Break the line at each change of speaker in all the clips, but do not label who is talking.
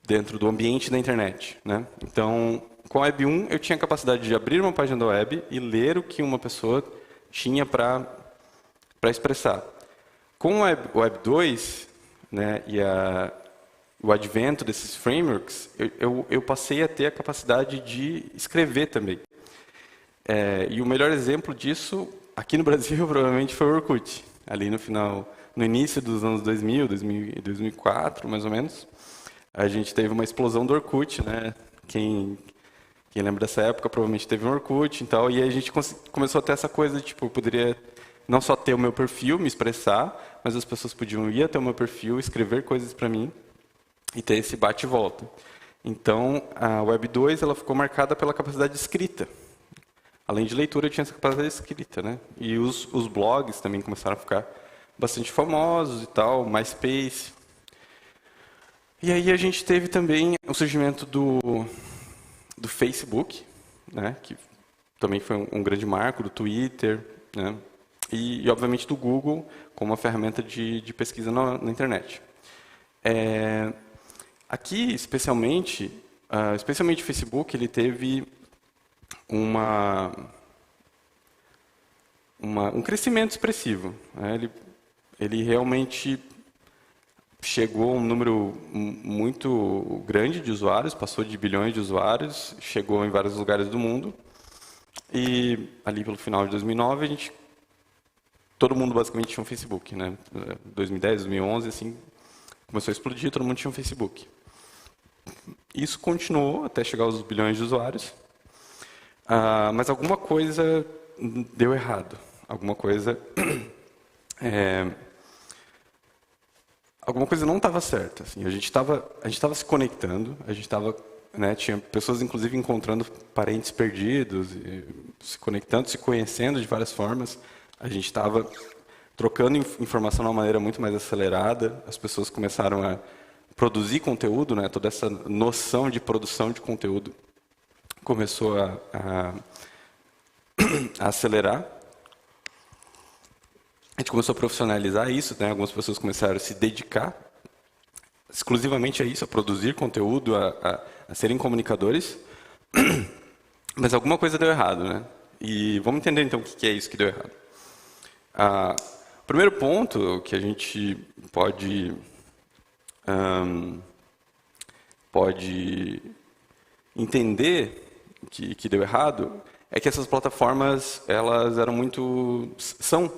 dentro do ambiente da internet, né? Então, com a Web 1, eu tinha a capacidade de abrir uma página da web e ler o que uma pessoa tinha para expressar. Com o Web 2, né, e o advento desses frameworks, eu passei a ter a capacidade de escrever também. E o melhor exemplo disso, aqui no Brasil, provavelmente foi o Orkut. Ali no início dos anos 2004, mais ou menos, a gente teve uma explosão do Orkut, né? Quem lembra dessa época provavelmente teve um Orkut e tal, e aí a gente começou a ter essa coisa de, tipo, eu poderia não só ter o meu perfil, me expressar, mas as pessoas podiam ir até o meu perfil, escrever coisas para mim e ter esse bate e volta. Então, a Web 2 ela ficou marcada pela capacidade de escrita. Além de leitura, tinha essa capacidade de escrita, né? E os blogs também começaram a ficar bastante famosos e tal, MySpace. E aí a gente teve também o surgimento do Facebook, né? Que também foi um grande marco, do Twitter, né? E, obviamente, do Google como uma ferramenta de pesquisa na internet. Aqui, especialmente o Facebook, ele teve um crescimento expressivo, né? Ele realmente chegou a um número muito grande de usuários, passou de bilhões de usuários, chegou em vários lugares do mundo. E ali pelo final de 2009, todo mundo basicamente tinha um Facebook, né? 2010, 2011, assim, começou a explodir, todo mundo tinha um Facebook. Isso continuou até chegar aos bilhões de usuários. Mas alguma coisa deu errado. Alguma coisa não estava certa. Assim. A gente estava se conectando, né, tinha pessoas, inclusive, encontrando parentes perdidos, e se conectando, se conhecendo de várias formas. A gente estava trocando informação de uma maneira muito mais acelerada. As pessoas começaram a produzir conteúdo, né, toda essa noção de produção de conteúdo começou a acelerar. A gente começou a profissionalizar isso, né? Algumas pessoas começaram a se dedicar exclusivamente a isso, a produzir conteúdo, a serem comunicadores. Mas alguma coisa deu errado, né? E vamos entender, então, o que é isso que deu errado. O primeiro ponto que a gente pode entender que deu errado é que essas plataformas elas são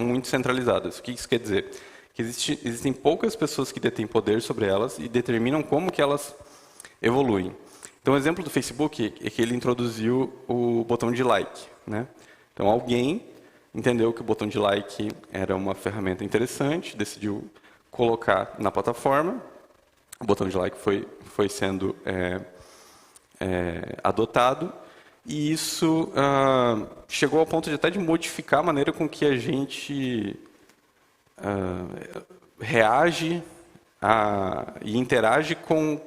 muito centralizadas. O que isso quer dizer? Que existem poucas pessoas que detêm poder sobre elas e determinam como que elas evoluem. Então, o exemplo do Facebook é que ele introduziu o botão de like, né? Então, alguém entendeu que o botão de like era uma ferramenta interessante, decidiu colocar na plataforma. O botão de like foi sendo adotado. E isso chegou ao ponto de até de modificar a maneira com que a gente reage e interage com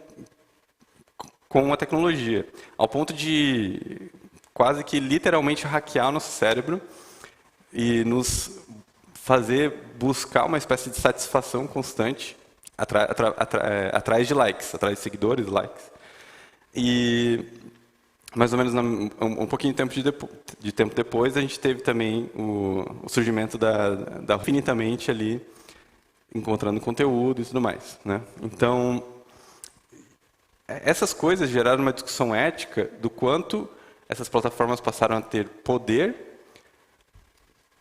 a tecnologia, ao ponto de quase que literalmente hackear o nosso cérebro e nos fazer buscar uma espécie de satisfação constante atrás de likes, atrás de seguidores, likes. E mais ou menos um pouquinho de tempo depois, a gente teve também o surgimento da infinitamente ali, encontrando conteúdo e tudo mais, né? Então, essas coisas geraram uma discussão ética do quanto essas plataformas passaram a ter poder,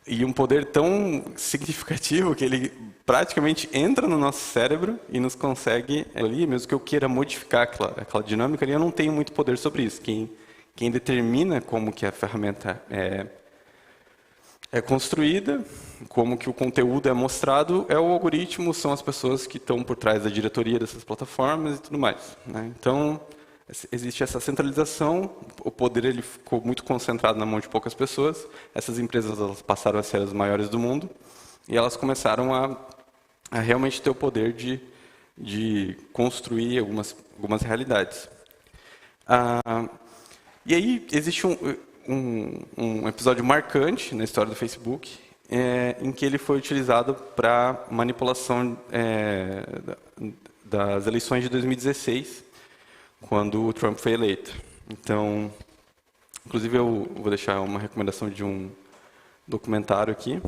e um poder tão significativo que ele praticamente entra no nosso cérebro e nos consegue ali, mesmo que eu queira modificar aquela dinâmica, eu não tenho muito poder sobre isso. Quem determina como que a ferramenta é construída, como que o conteúdo é mostrado, é o algoritmo, são as pessoas que estão por trás da diretoria dessas plataformas e tudo mais, né? Então, existe essa centralização, o poder ele ficou muito concentrado na mão de poucas pessoas, essas empresas elas passaram a ser as maiores do mundo, e elas começaram a realmente ter o poder de construir algumas realidades. E aí existe um episódio marcante na história do Facebook, em que ele foi utilizado para manipulação das eleições de 2016, quando o Trump foi eleito. Então, inclusive eu vou deixar uma recomendação de um documentário aqui.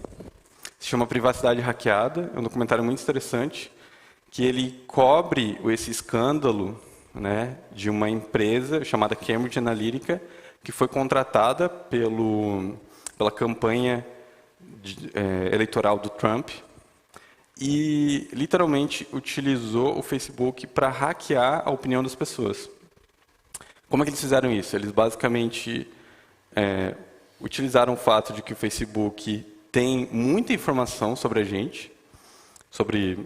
Se chama Privacidade Hackeada, é um documentário muito interessante, que ele cobre esse escândalo, né, de uma empresa chamada Cambridge Analytica, que foi contratada pela campanha eleitoral do Trump e literalmente utilizou o Facebook para hackear a opinião das pessoas. Como é que eles fizeram isso? Eles basicamente utilizaram o fato de que o Facebook tem muita informação sobre a gente, sobre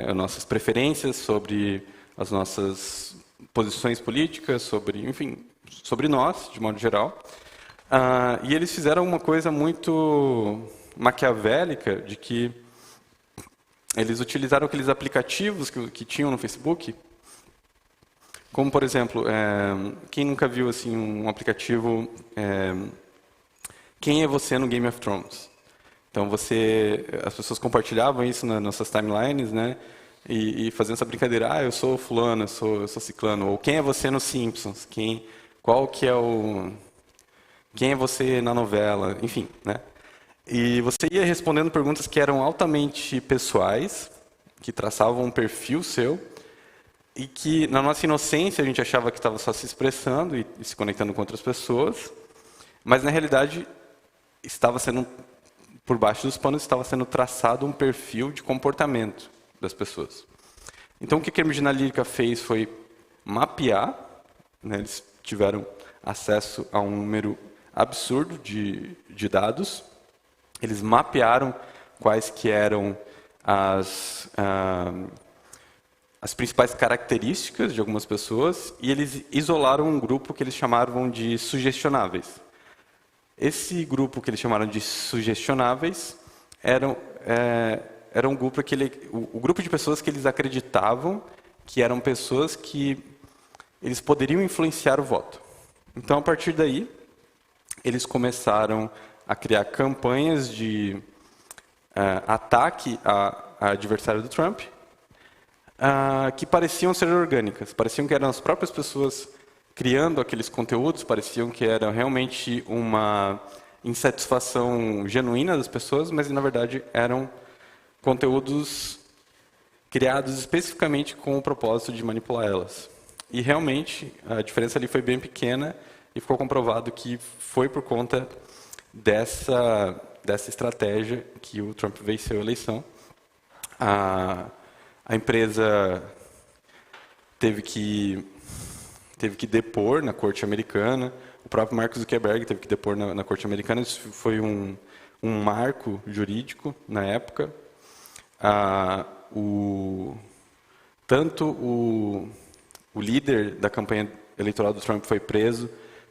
as nossas preferências, sobre as nossas posições políticas, sobre nós, de modo geral. E eles fizeram uma coisa muito maquiavélica, de que eles utilizaram aqueles aplicativos que tinham no Facebook, como, por exemplo, quem nunca viu assim, um aplicativo Quem é Você no Game of Thrones? Então, as pessoas compartilhavam isso nas nossas timelines, né? E faziam essa brincadeira, eu sou fulano, eu sou ciclano, ou quem é você nos Simpsons? Quem é você na novela? Enfim, né? E você ia respondendo perguntas que eram altamente pessoais, que traçavam um perfil seu, e que, na nossa inocência, a gente achava que estava só se expressando e se conectando com outras pessoas, mas, na realidade, por baixo dos panos, estava sendo traçado um perfil de comportamento das pessoas. Então, o que a Cambridge Analytica fez foi mapear, né, eles tiveram acesso a um número absurdo de dados, eles mapearam quais que eram as principais características de algumas pessoas e eles isolaram um grupo que eles chamavam de sugestionáveis. Esse grupo que eles chamaram de sugestionáveis era um grupo o grupo de pessoas que eles acreditavam que eram pessoas que eles poderiam influenciar o voto. Então, a partir daí, eles começaram a criar campanhas de ataque a adversário do Trump, que pareciam ser orgânicas, pareciam que eram as próprias pessoas criando aqueles conteúdos, pareciam que era realmente uma insatisfação genuína das pessoas, mas na verdade eram conteúdos criados especificamente com o propósito de manipular elas. E realmente a diferença ali foi bem pequena e ficou comprovado que foi por conta dessa estratégia que o Trump venceu a eleição. A empresa teve que depor na corte americana, o próprio Mark Zuckerberg teve que depor na corte americana, isso foi um marco jurídico na época. Tanto o líder da campanha eleitoral do Trump foi preso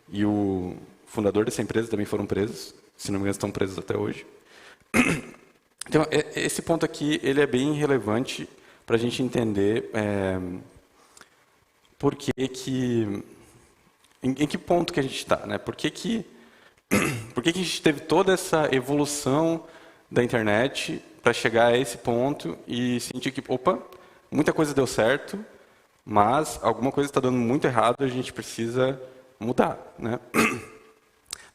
e o fundador dessa empresa também foram presos, se não me engano estão presos até hoje. Então, esse ponto aqui ele é bem relevante para a gente entender em que ponto que a gente está, né? Por que a gente teve toda essa evolução da internet para chegar a esse ponto e sentir que, opa, muita coisa deu certo, mas alguma coisa está dando muito errado, a gente precisa mudar, né?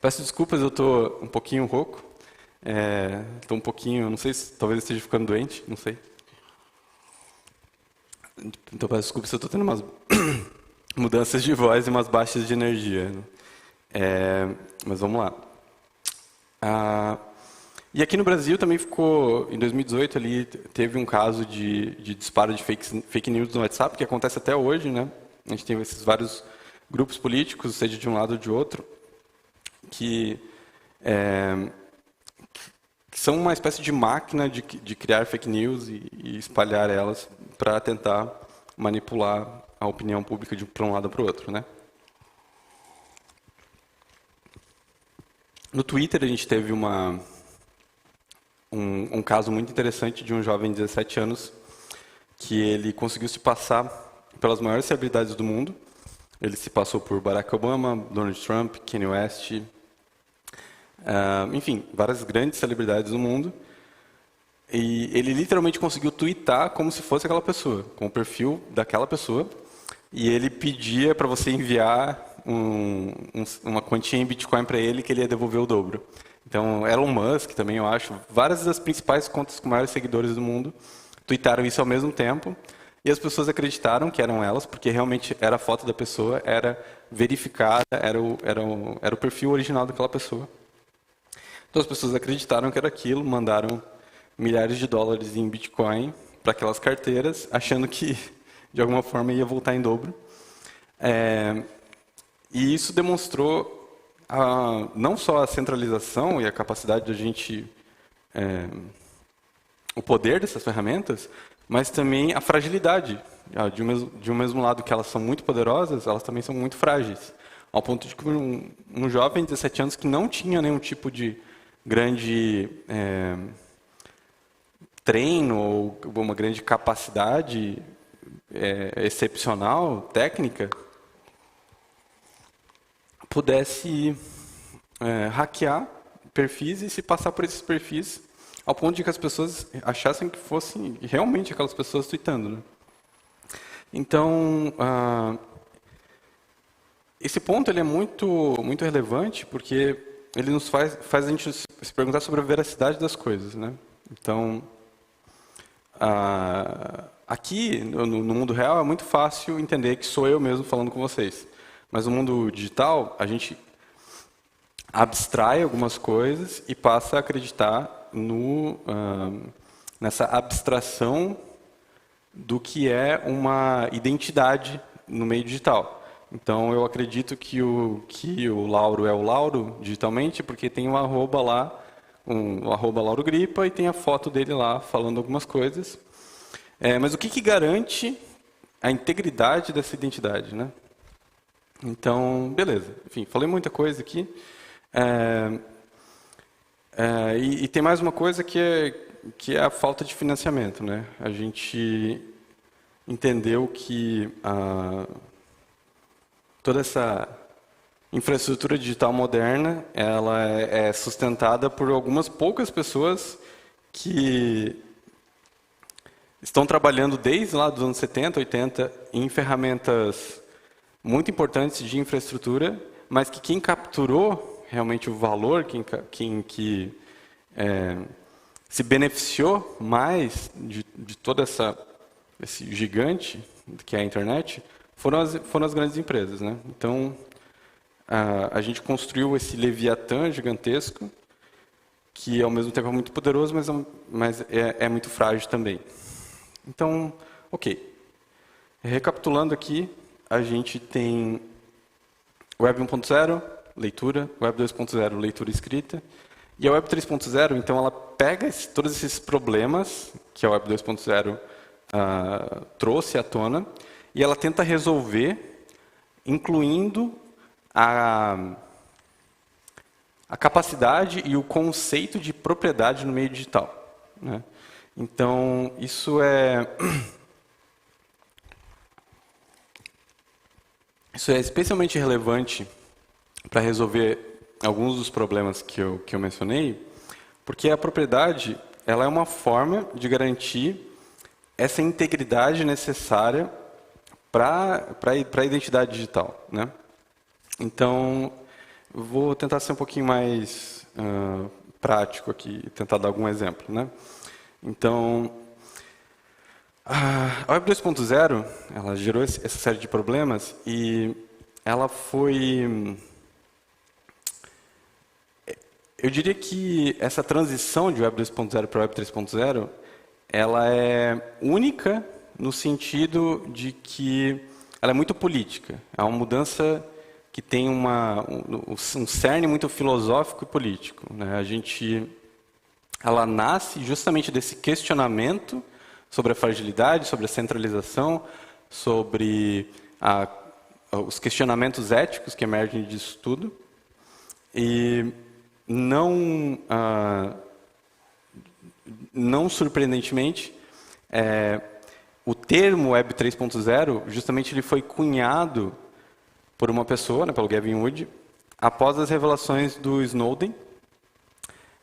Peço desculpas, eu estou um pouquinho rouco, estou um pouquinho, não sei se talvez esteja ficando doente, não sei. Então peço desculpas se eu estou tendo umas mudanças de voz e umas baixas de energia, né? Mas vamos lá. E aqui no Brasil também ficou, em 2018, ali, teve um caso de disparo de fake news no WhatsApp, que acontece até hoje, né? A gente tem esses vários grupos políticos, seja de um lado ou de outro, que são uma espécie de máquina de criar fake news e espalhar elas para tentar manipular a opinião pública para um lado ou para o outro, né? No Twitter, a gente teve um caso muito interessante de um jovem de 17 anos que ele conseguiu se passar pelas maiores celebridades do mundo. Ele se passou por Barack Obama, Donald Trump, Kanye West, Enfim, várias grandes celebridades do mundo. E ele literalmente conseguiu twittar como se fosse aquela pessoa, com o perfil daquela pessoa. E ele pedia para você enviar uma quantia em Bitcoin para ele que ele ia devolver o dobro. Então, Elon Musk também, eu acho, várias das principais contas com maiores seguidores do mundo tweetaram isso ao mesmo tempo. E as pessoas acreditaram que eram elas, porque realmente era a foto da pessoa, era verificada, era o perfil original daquela pessoa. Então, as pessoas acreditaram que era aquilo, mandaram milhares de dólares em Bitcoin para aquelas carteiras, achando que, de alguma forma, ia voltar em dobro. E isso demonstrou não só a centralização e a capacidade da gente, o poder dessas ferramentas, mas também a fragilidade. De um mesmo lado que elas são muito poderosas, elas também são muito frágeis. Ao ponto de que um jovem de 17 anos que não tinha nenhum tipo de grande treino ou uma grande capacidade excepcional, técnica, pudesse hackear perfis e se passar por esses perfis ao ponto de que as pessoas achassem que fossem realmente aquelas pessoas tweetando, né? Então, esse ponto ele é muito relevante porque ele nos faz a gente se perguntar sobre a veracidade das coisas, né? Então, aqui no mundo real é muito fácil entender que sou eu mesmo falando com vocês. Mas no mundo digital, a gente abstrai algumas coisas e passa a acreditar nessa abstração do que é uma identidade no meio digital. Então, eu acredito que o Lauro é o Lauro digitalmente porque tem um arroba lá, o arroba Lauro Gripa, e tem a foto dele lá falando algumas coisas. Mas o que garante a integridade dessa identidade, né? Então, beleza. Enfim, falei muita coisa aqui. E tem mais uma coisa que é a falta de financiamento, né? A gente entendeu que toda essa infraestrutura digital moderna, ela é sustentada por algumas poucas pessoas que estão trabalhando desde lá dos anos 70, 80 em ferramentas muito importantes de infraestrutura, mas que quem capturou realmente o valor, quem se beneficiou mais de toda esse gigante que é a internet, foram as grandes empresas, né? Então, a gente construiu esse Leviatã gigantesco, que ao mesmo tempo é muito poderoso, mas é muito frágil também. Então, ok. Recapitulando aqui, a gente tem Web 1.0, leitura, Web 2.0, leitura escrita, e a Web 3.0, então, ela pega todos esses problemas que a Web 2.0 trouxe à tona, e ela tenta resolver, incluindo a capacidade e o conceito de propriedade no meio digital, né? Então, isso é especialmente relevante para resolver alguns dos problemas que eu mencionei, porque a propriedade ela é uma forma de garantir essa integridade necessária para a identidade digital, né? Então, eu vou tentar ser um pouquinho mais prático aqui e tentar dar algum exemplo, né? Então, a Web 2.0, ela gerou essa série de problemas e ela foi... Eu diria que essa transição de Web 2.0 para Web 3.0, ela é única no sentido de que ela é muito política. É uma mudança que tem um cerne muito filosófico e político, né? Ela nasce justamente desse questionamento sobre a fragilidade, sobre a centralização, sobre os questionamentos éticos que emergem disso tudo. E não surpreendentemente, o termo Web 3.0, justamente ele foi cunhado por uma pessoa, né, pelo Gavin Wood, após as revelações do Snowden,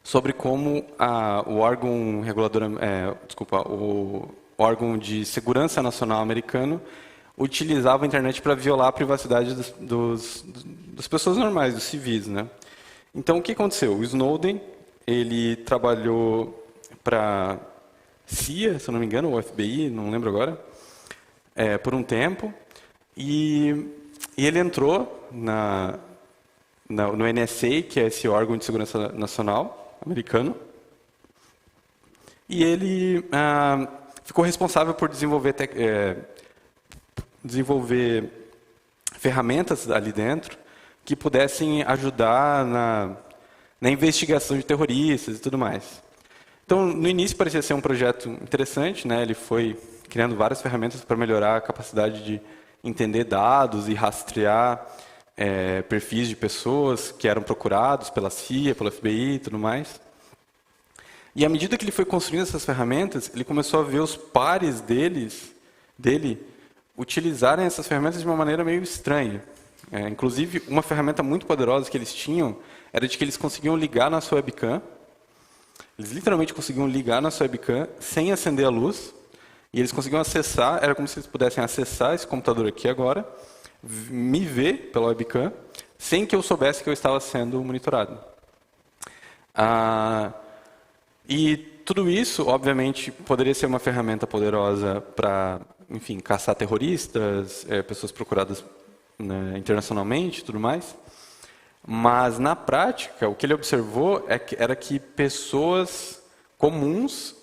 sobre como o órgão regulador, o órgão de segurança nacional americano utilizava a internet para violar a privacidade das pessoas normais, dos civis, né? Então, o que aconteceu? O Snowden, ele trabalhou para CIA, se eu não me engano, ou FBI, não lembro agora, por um tempo, e ele entrou no NSA, que é esse órgão de segurança nacional americano, e ele ficou responsável por desenvolver ferramentas ali dentro que pudessem ajudar na investigação de terroristas e tudo mais. Então, no início parecia ser um projeto interessante, né? Ele foi criando várias ferramentas para melhorar a capacidade de entender dados e rastrear perfis de pessoas que eram procurados pela CIA, pelo FBI e tudo mais. E à medida que ele foi construindo essas ferramentas, ele começou a ver os pares dele utilizarem essas ferramentas de uma maneira meio estranha. Inclusive, uma ferramenta muito poderosa que eles tinham era de que eles conseguiam ligar na sua webcam. Eles literalmente conseguiam ligar na sua webcam sem acender a luz. E eles conseguiam acessar, era como se eles pudessem acessar esse computador aqui agora, me ver pela webcam, sem que eu soubesse que eu estava sendo monitorado. E tudo isso, obviamente, poderia ser uma ferramenta poderosa para, enfim, caçar terroristas, pessoas procuradas, né, internacionalmente e tudo mais. Mas, na prática, o que ele observou era que pessoas comuns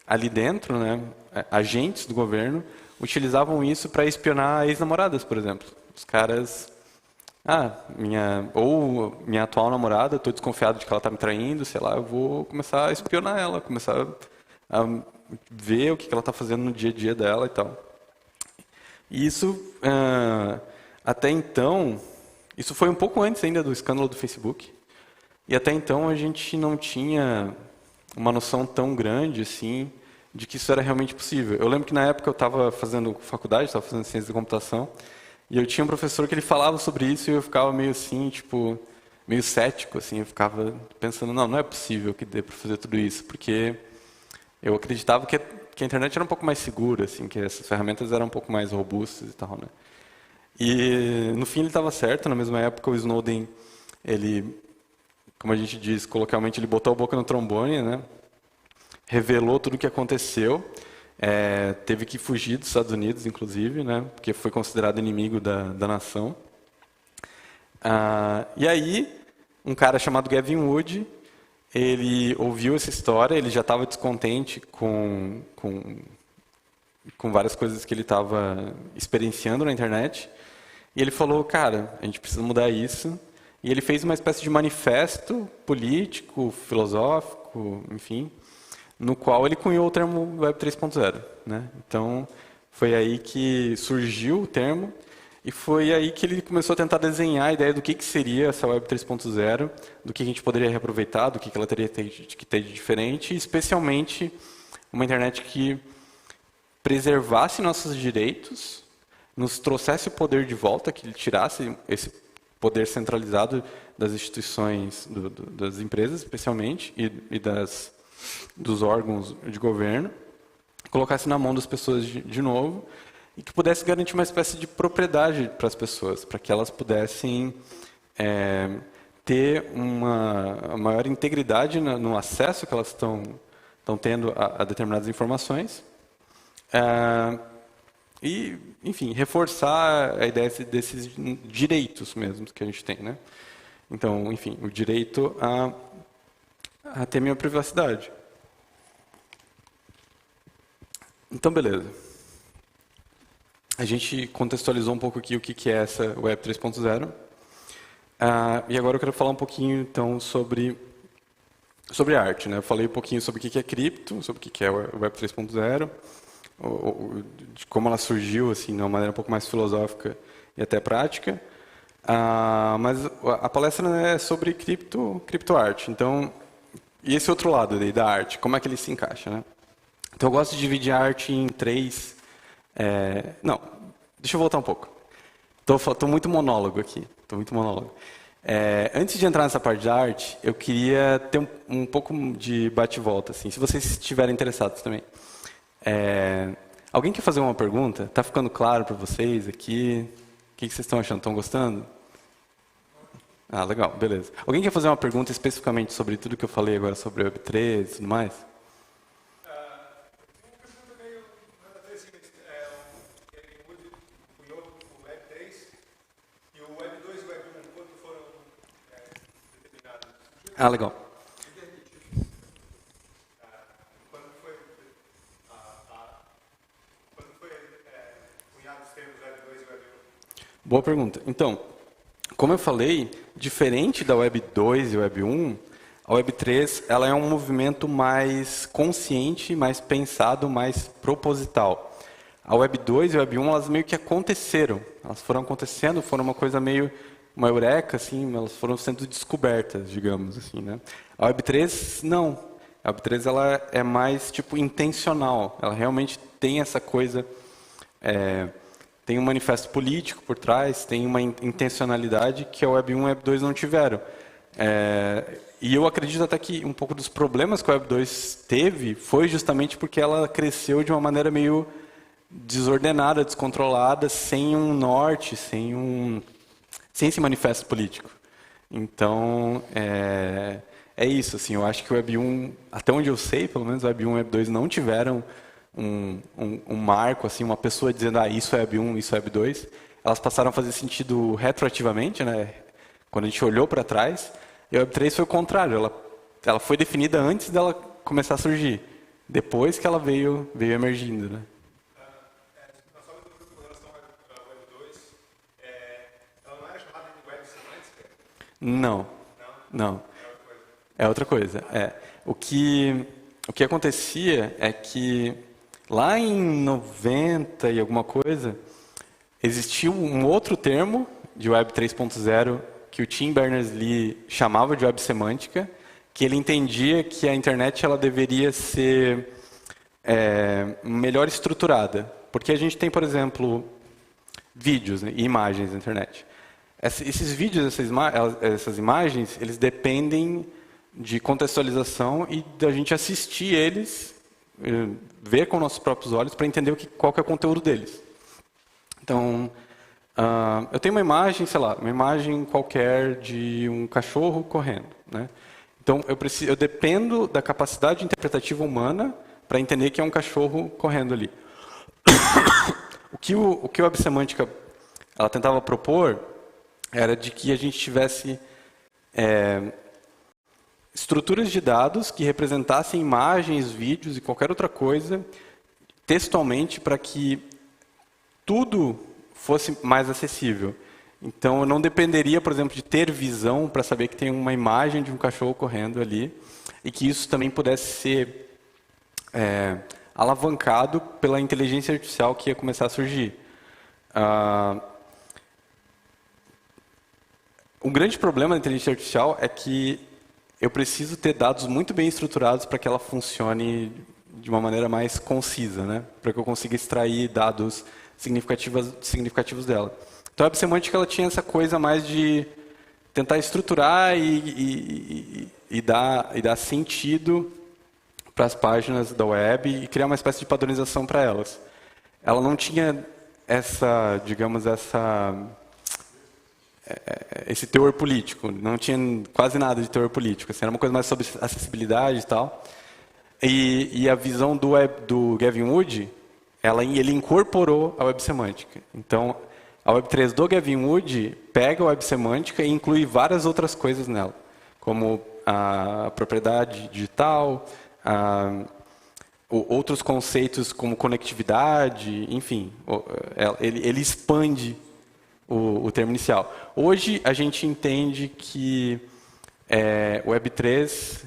ali dentro, né, agentes do governo, utilizavam isso para espionar ex-namoradas, por exemplo. Os caras... minha atual namorada, estou desconfiado de que ela está me traindo, sei lá, eu vou começar a espionar ela, começar a ver o que ela está fazendo no dia a dia dela e tal. E isso, até então, isso foi um pouco antes ainda do escândalo do Facebook, e até então a gente não tinha uma noção tão grande assim de que isso era realmente possível. Eu lembro que na época eu estava fazendo faculdade, estava fazendo ciência da computação, e eu tinha um professor que ele falava sobre isso e eu ficava meio assim, tipo, meio cético, assim, eu ficava pensando, não é possível que dê para fazer tudo isso, porque eu acreditava que a internet era um pouco mais segura, assim, que essas ferramentas eram um pouco mais robustas e tal, né? E no fim ele estava certo. Na mesma época o Snowden, ele, como a gente diz coloquialmente, ele botou a boca no trombone, né? Revelou tudo o que aconteceu. Teve que fugir dos Estados Unidos, inclusive, né, porque foi considerado inimigo da nação. E aí, um cara chamado Gavin Wood, ele ouviu essa história, ele já estava descontente com várias coisas que ele estava experienciando na internet, e ele falou, cara, a gente precisa mudar isso. E ele fez uma espécie de manifesto político, filosófico, enfim, no qual ele cunhou o termo Web 3.0, né? Então, foi aí que surgiu o termo e foi aí que ele começou a tentar desenhar a ideia do que seria essa Web 3.0, do que a gente poderia reaproveitar, do que ela teria que ter de diferente, e especialmente uma internet que preservasse nossos direitos, nos trouxesse o poder de volta, que ele tirasse esse poder centralizado das instituições, das empresas especialmente, e dos órgãos de governo, colocasse na mão das pessoas de novo, e que pudesse garantir uma espécie de propriedade para as pessoas, para que elas pudessem ter uma maior integridade no acesso que elas estão tendo a determinadas informações, e, enfim, reforçar a ideia desses direitos mesmos que a gente tem, né? Então, enfim, o direito a ter minha privacidade. Então, beleza. A gente contextualizou um pouco aqui o que é essa Web 3.0. E agora eu quero falar um pouquinho, então, sobre arte, né? Eu falei um pouquinho sobre o que é cripto, sobre o que é o Web 3.0, de como ela surgiu, assim, de uma maneira um pouco mais filosófica e até prática. Mas a palestra, né, é sobre criptoarte. Então, e esse outro lado aí da arte, como é que ele se encaixa, né? Então, eu gosto de dividir a arte em três... Não, deixa eu voltar um pouco. Estou muito monólogo aqui. Antes de entrar nessa parte de arte, eu queria ter um pouco de bate-volta, assim, se vocês estiverem interessados também. Alguém quer fazer uma pergunta? Está ficando claro para vocês aqui? O que vocês estão achando? Estão gostando? Ah, legal, beleza. Alguém quer fazer uma pergunta especificamente sobre tudo que eu falei agora sobre o Web3 e tudo mais? Ah, legal. Quando foi cunhado os termos Web 2 e Web 1? Boa pergunta. Então, como eu falei, diferente da Web 2 e Web 1, a Web 3 ela é um movimento mais consciente, mais pensado, mais proposital. A Web 2 e a Web 1, elas meio que aconteceram. Elas foram acontecendo, foram uma coisa meio uma eureka, assim, elas foram sendo descobertas, digamos assim, né? A Web 3, não. A Web 3 ela é mais tipo intencional. Ela realmente tem essa coisa, tem um manifesto político por trás, tem uma intencionalidade que a Web 1 e a Web 2 não tiveram. E eu acredito até que um pouco dos problemas que a Web 2 teve foi justamente porque ela cresceu de uma maneira meio desordenada, descontrolada, sem um norte, sem esse manifesto político. Então, é isso. Assim, eu acho que o Web 1, até onde eu sei, pelo menos o Web 1 e o Web 2 não tiveram um marco, assim, uma pessoa dizendo, isso é Web 1, isso é Web 2. Elas passaram a fazer sentido retroativamente, né? Quando a gente olhou para trás. E a Web 3 foi o contrário. Ela foi definida antes dela começar a surgir. Depois que ela veio emergindo, né? Não, não. É outra coisa. O que acontecia é que lá em 90 e alguma coisa, existia um outro termo de Web 3.0 que o Tim Berners-Lee chamava de web semântica, que ele entendia que a internet ela deveria ser melhor estruturada. Porque a gente tem, por exemplo, vídeos, né, e imagens na internet. Esses vídeos, essas imagens, eles dependem de contextualização e da gente assistir eles, ver com nossos próprios olhos para entender qual que é o conteúdo deles. Então, eu tenho uma imagem, sei lá, uma imagem qualquer de um cachorro correndo, né? Então, eu dependo da capacidade interpretativa humana para entender que é um cachorro correndo ali. O que a websemântica ela tentava propor era de que a gente tivesse estruturas de dados que representassem imagens, vídeos e qualquer outra coisa textualmente para que tudo fosse mais acessível. Então, eu não dependeria, por exemplo, de ter visão para saber que tem uma imagem de um cachorro correndo ali e que isso também pudesse ser alavancado pela inteligência artificial que ia começar a surgir. O grande problema da inteligência artificial é que eu preciso ter dados muito bem estruturados para que ela funcione de uma maneira mais concisa, né? Para que eu consiga extrair dados significativos dela. Então, a websemântica ela tinha essa coisa mais de tentar estruturar e dar sentido para as páginas da web e criar uma espécie de padronização para elas. Ela não tinha esse teor político, não tinha quase nada de teor político. Assim, era uma coisa mais sobre acessibilidade e tal. E a visão do Gavin Wood, ele incorporou a web semântica. Então, a Web 3 do Gavin Wood pega a web semântica e inclui várias outras coisas nela, como a propriedade digital, outros conceitos como conectividade, enfim, ele expande o termo inicial. Hoje, a gente entende que o Web 3,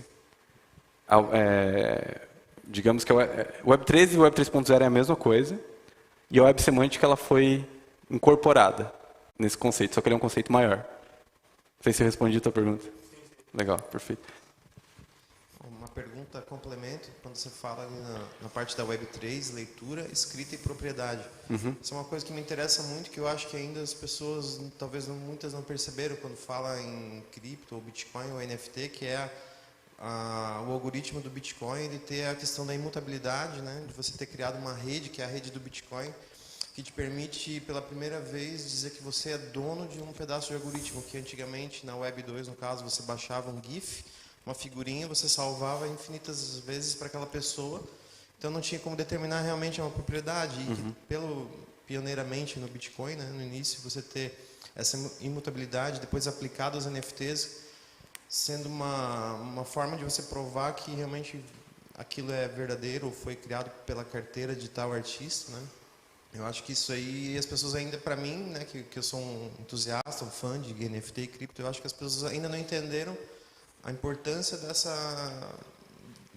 digamos que o Web 3 e o Web 3.0 é a mesma coisa, e a web semântica ela foi incorporada nesse conceito, só que ele é um conceito maior. Não sei se eu respondi a tua pergunta. Sim. Legal, perfeito.
pergunta complemento quando você fala ali na parte da Web3, leitura, escrita e propriedade. Isso é uma coisa que me interessa muito, que eu acho que ainda as pessoas, talvez muitas não perceberam quando fala em cripto, ou Bitcoin, ou NFT, que é o algoritmo do Bitcoin, ele ter a questão da imutabilidade, né, de você ter criado uma rede, que é a rede do Bitcoin, que te permite, pela primeira vez, dizer que você é dono de um pedaço de algoritmo, que antigamente, na Web 2, no caso, você baixava um GIF, uma figurinha, você salvava infinitas vezes para aquela pessoa, então não tinha como determinar realmente uma propriedade. E pioneiramente no Bitcoin, né, no início, você ter essa imutabilidade, depois aplicado aos NFTs, sendo uma forma de você provar que realmente aquilo é verdadeiro ou foi criado pela carteira de tal artista, né? Eu acho que isso aí, as pessoas ainda, para mim, né, que eu sou um entusiasta, um fã de NFT e cripto, eu acho que as pessoas ainda não entenderam a importância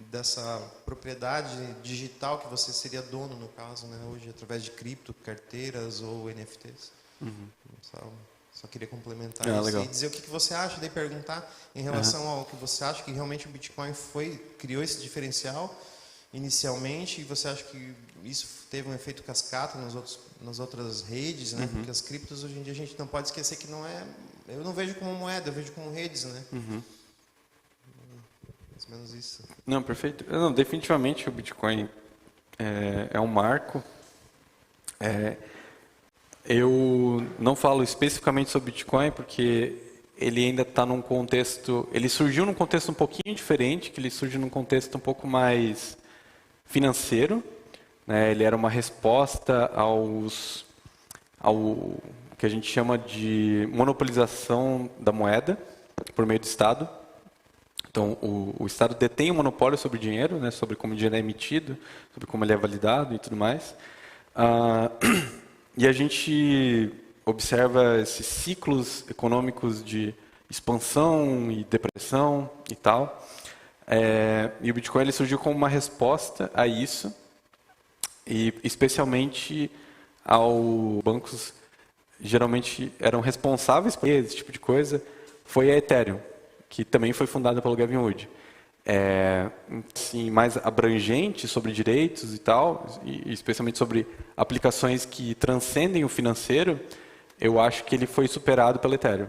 dessa propriedade digital que você seria dono, no caso, né, hoje, através de cripto, carteiras ou NFTs. Só queria complementar isso
legal.
E dizer o que você acha, daí perguntar em relação ao que você acha que realmente o Bitcoin criou esse diferencial inicialmente, e você acha que isso teve um efeito cascata nas outras redes, né? Porque as criptos hoje em dia a gente não pode esquecer que não é, eu não vejo como moeda, eu vejo como redes, né? Mais ou menos isso.
Não, perfeito. Não, definitivamente o Bitcoin é um marco. Eu não falo especificamente sobre Bitcoin porque ele ainda está num contexto, ele surgiu num contexto um pouquinho diferente, que ele surge num contexto um pouco mais financeiro, né? Ele era uma resposta ao que a gente chama de monopolização da moeda por meio do Estado. Então, o Estado detém o monopólio sobre o dinheiro, né? Sobre como o dinheiro é emitido, sobre como ele é validado e tudo mais. E a gente observa esses ciclos econômicos de expansão e depressão e tal. E o Bitcoin ele surgiu como uma resposta a isso, e especialmente aos bancos geralmente eram responsáveis por esse tipo de coisa, foi a Ethereum, que também foi fundada pelo Gavin Wood. Assim, mais abrangente sobre direitos e tal, e especialmente sobre aplicações que transcendem o financeiro, eu acho que ele foi superado pelo Ethereum.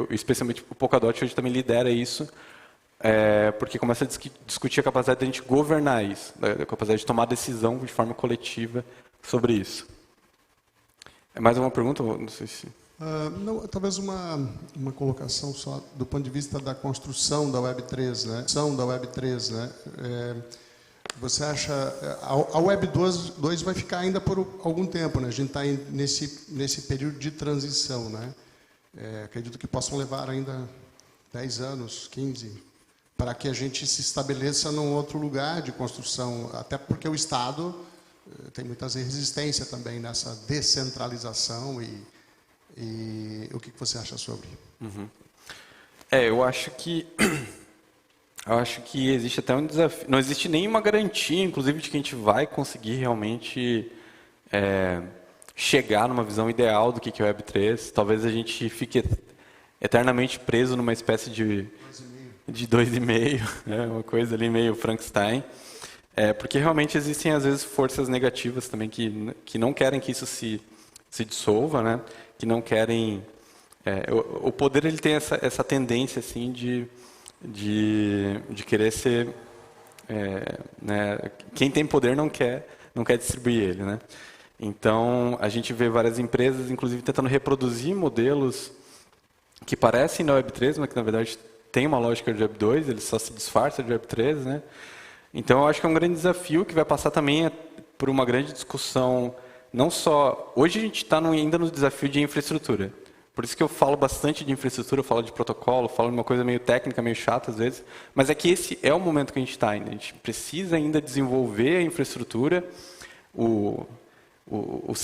Especialmente o Polkadot hoje também lidera isso, porque começa a discutir a capacidade de a gente governar isso, a capacidade de tomar decisão de forma coletiva sobre isso. Mais uma pergunta? Não sei se...
Não, talvez uma colocação só do ponto de vista da construção da Web3, né? Você acha a Web 2 vai ficar ainda por algum tempo, né? A gente está nesse período de transição, né? Acredito que possam levar ainda 10 anos, 15, para que a gente se estabeleça num outro lugar de construção, até porque o Estado tem muitas resistências também nessa descentralização e o que você acha sobre?
Eu acho que existe até um desafio. Não existe nenhuma garantia, inclusive, de que a gente vai conseguir realmente chegar numa visão ideal do que é o Web3. Talvez a gente fique eternamente preso numa espécie de 2,5, né? Uma coisa ali meio Frankenstein. Porque realmente existem, às vezes, forças negativas também que não querem que isso se dissolva, né? Que não querem... o poder ele tem essa tendência assim, de querer ser... né? Quem tem poder não quer distribuir ele, né? Então, a gente vê várias empresas, inclusive, tentando reproduzir modelos que parecem da Web3, mas que, na verdade, tem uma lógica de Web2, ele só se disfarça de Web3, né? Então, eu acho que é um grande desafio que vai passar também por uma grande discussão. Não só... Hoje a gente está ainda no desafio de infraestrutura. Por isso que eu falo bastante de infraestrutura, eu falo de protocolo, falo de uma coisa meio técnica, meio chata às vezes. Mas é que esse é o momento que a gente está ainda. A gente precisa ainda desenvolver a infraestrutura, os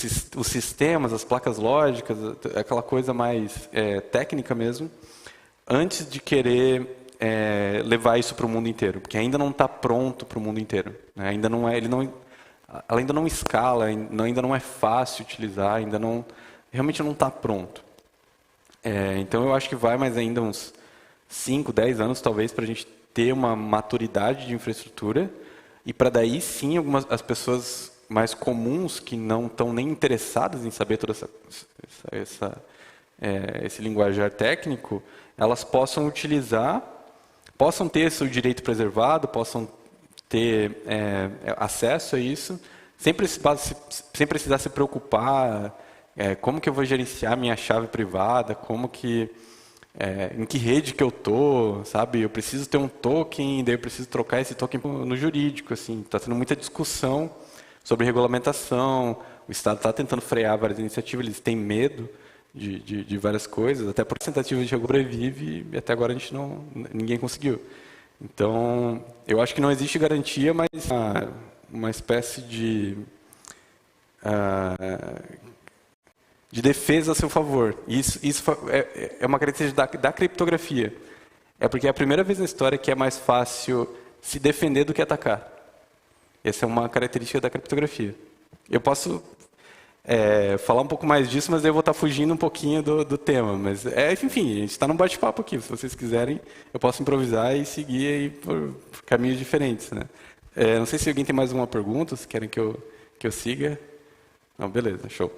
sistemas, as placas lógicas, aquela coisa mais técnica mesmo, antes de querer levar isso para o mundo inteiro. Porque ainda não está pronto para o mundo inteiro, né? Ainda não é... Ela ainda não escala, ainda não é fácil utilizar, realmente não está pronto. Então eu acho que vai mais ainda uns 5, 10 anos talvez para a gente ter uma maturidade de infraestrutura e para daí sim as pessoas mais comuns que não estão nem interessadas em saber toda esse linguajar técnico, elas possam utilizar, possam ter seu direito preservado, possam ter acesso a isso, sem precisar se preocupar como que eu vou gerenciar minha chave privada, em que rede que eu tô, sabe? Eu preciso ter um token, daí eu preciso trocar esse token no jurídico, assim. Está tendo muita discussão sobre regulamentação, o Estado está tentando frear várias iniciativas, eles têm medo de várias coisas, até por tentativa de sobrevive e até agora ninguém conseguiu. Então, eu acho que não existe garantia, mas uma espécie de defesa a seu favor. Isso é uma característica da criptografia. É porque é a primeira vez na história que é mais fácil se defender do que atacar. Essa é uma característica da criptografia. Eu posso falar um pouco mais disso, mas eu vou estar fugindo um pouquinho do tema. Mas, enfim, a gente está num bate-papo aqui. Se vocês quiserem, eu posso improvisar e seguir aí por caminhos diferentes, né? Não sei se alguém tem mais alguma pergunta, se querem que eu siga. Não, beleza, show.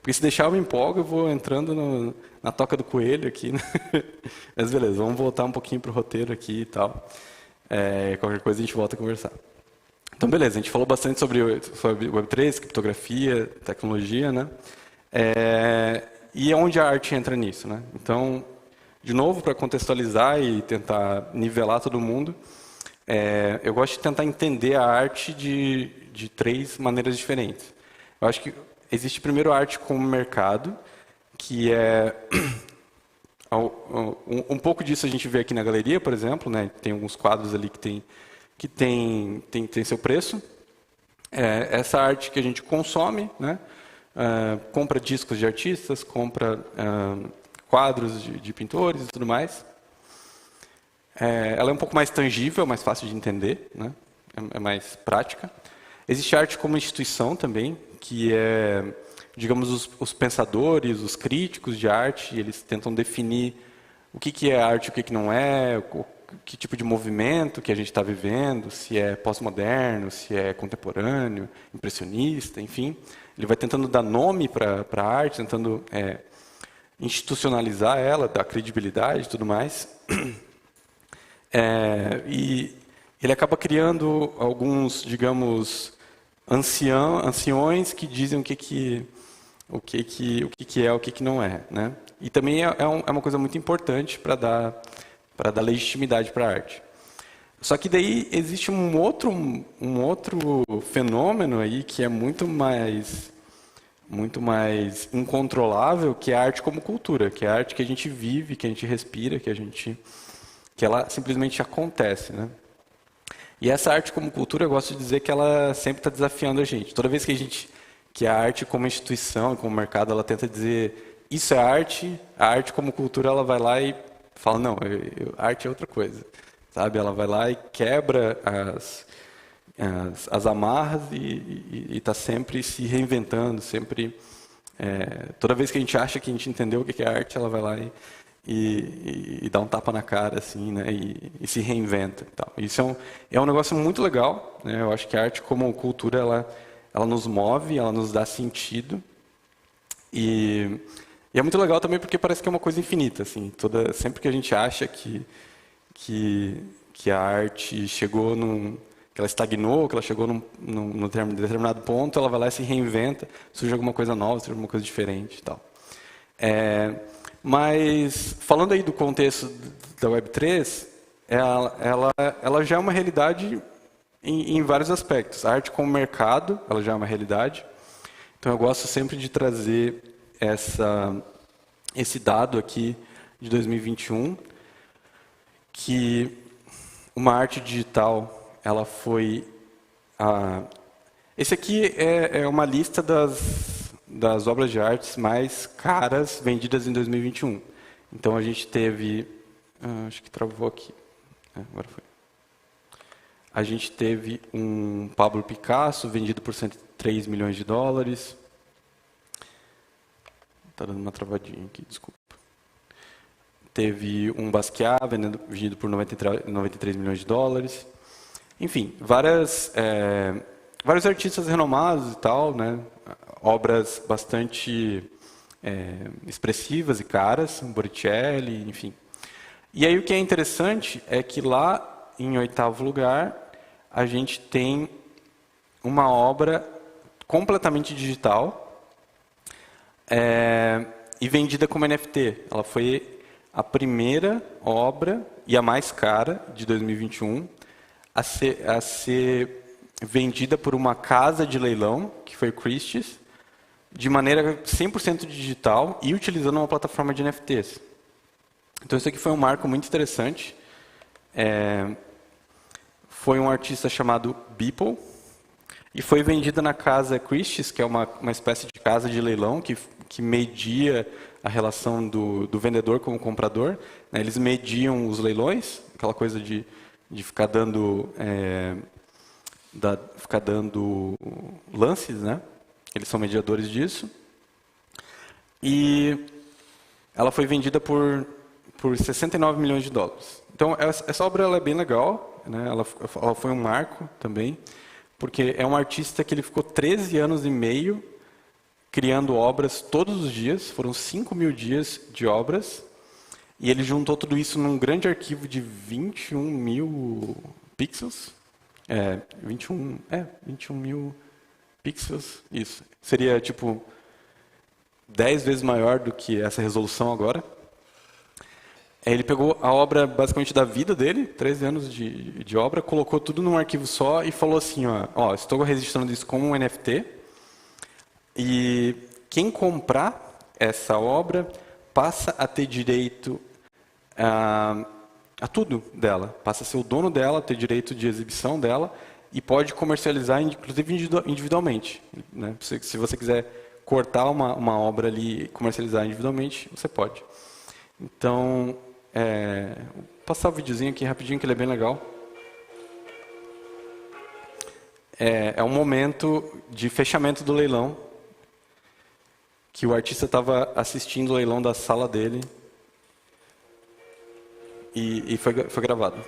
Porque se deixar eu me empolgo, eu vou entrando na toca do coelho aqui. Né? Mas beleza, vamos voltar um pouquinho para o roteiro aqui e tal. Qualquer coisa a gente volta a conversar. Então, beleza, a gente falou bastante sobre Web3, criptografia, tecnologia, né? E onde a arte entra nisso, né? Então, de novo, para contextualizar e tentar nivelar todo mundo, eu gosto de tentar entender a arte de 3 maneiras diferentes. Eu acho que existe primeiro a arte como mercado, que um pouco disso a gente vê aqui na galeria, por exemplo, né? Tem alguns quadros ali que tem seu preço. Essa arte que a gente consome, né? Compra discos de artistas, compra quadros de pintores e tudo mais. Ela é um pouco mais tangível, mais fácil de entender, né? É mais prática. Existe a arte como instituição também, que digamos, os pensadores, os críticos de arte, eles tentam definir o que é arte e o que não é, que tipo de movimento que a gente está vivendo, se é pós-moderno, se é contemporâneo, impressionista, enfim. Ele vai tentando dar nome para a arte, tentando institucionalizar ela, dar credibilidade e tudo mais. E ele acaba criando alguns, digamos, anciões que dizem o que é, o que não é, né? E também é uma coisa muito importante para dar legitimidade para a arte. Só que daí existe um outro fenômeno aí que é muito mais incontrolável, que é a arte como cultura, que é a arte que a gente vive, que a gente respira, que ela simplesmente acontece, né? E essa arte como cultura, eu gosto de dizer que ela sempre está desafiando a gente. Toda vez que a arte como instituição, como mercado, ela tenta dizer isso é arte, a arte como cultura, ela vai lá e fala, não, arte é outra coisa. Sabe? Ela vai lá e quebra as amarras e está sempre se reinventando, sempre... toda vez que a gente acha que a gente entendeu o que é arte, ela vai lá e dá um tapa na cara, assim, né? E se reinventa. E tal. Isso é um negócio muito legal, né? Eu acho que a arte como cultura, ela nos move, ela nos dá sentido. E é muito legal também porque parece que é uma coisa infinita, assim. Sempre que a gente acha que a arte chegou que ela estagnou, que ela chegou num determinado ponto, ela vai lá e se reinventa, surge alguma coisa nova, surge alguma coisa diferente e tal. Mas, falando aí do contexto da Web3, ela já é uma realidade em vários aspectos. A arte como mercado, ela já é uma realidade. Então, eu gosto sempre de trazer esse dado aqui de 2021, que uma arte digital, ela foi... Esse aqui é uma lista das obras de artes mais caras vendidas em 2021. Então, a gente teve... acho que travou aqui. Agora foi. A gente teve um Pablo Picasso vendido por 103 milhões de dólares. Está dando uma travadinha aqui, desculpa. Teve um Basquiat vendido por 93 milhões de dólares. Enfim, vários artistas renomados e tal, né? Obras bastante expressivas e caras, Botticelli, enfim. E aí o que é interessante é que lá, em 8º lugar, a gente tem uma obra completamente digital e vendida como NFT. Ela foi a primeira obra e a mais cara de 2021 a ser vendida por uma casa de leilão, que foi o Christie's, de maneira 100% digital e utilizando uma plataforma de NFTs. Então isso aqui foi um marco muito interessante. Foi um artista chamado Beeple e foi vendida na casa Christie's, que é uma espécie de casa de leilão que media a relação do vendedor com o comprador. Né? Eles mediam os leilões, aquela coisa de ficar dando lances, né? Eles são mediadores disso. E ela foi vendida por 69 milhões de dólares. Então, essa obra ela é bem legal, né? Ela foi um marco também, porque é um artista que ele ficou 13 anos e meio criando obras todos os dias, foram 5.000 dias de obras, e ele juntou tudo isso num grande arquivo de 21 mil pixels. 21 mil pixels, isso. Seria, tipo, 10 vezes maior do que essa resolução agora. Ele pegou a obra, basicamente, da vida dele, 13 anos de obra, colocou tudo num arquivo só e falou assim, estou registrando isso como um NFT, e quem comprar essa obra passa a ter direito a tudo dela. Passa a ser o dono dela, ter direito de exibição dela e pode comercializar, inclusive individualmente. Né? Se você quiser cortar uma obra ali e comercializar individualmente, você pode. Então, vou passar o videozinho aqui rapidinho, que ele é bem legal. É um momento de fechamento do leilão, que o artista estava assistindo o leilão da sala dele e foi gravado.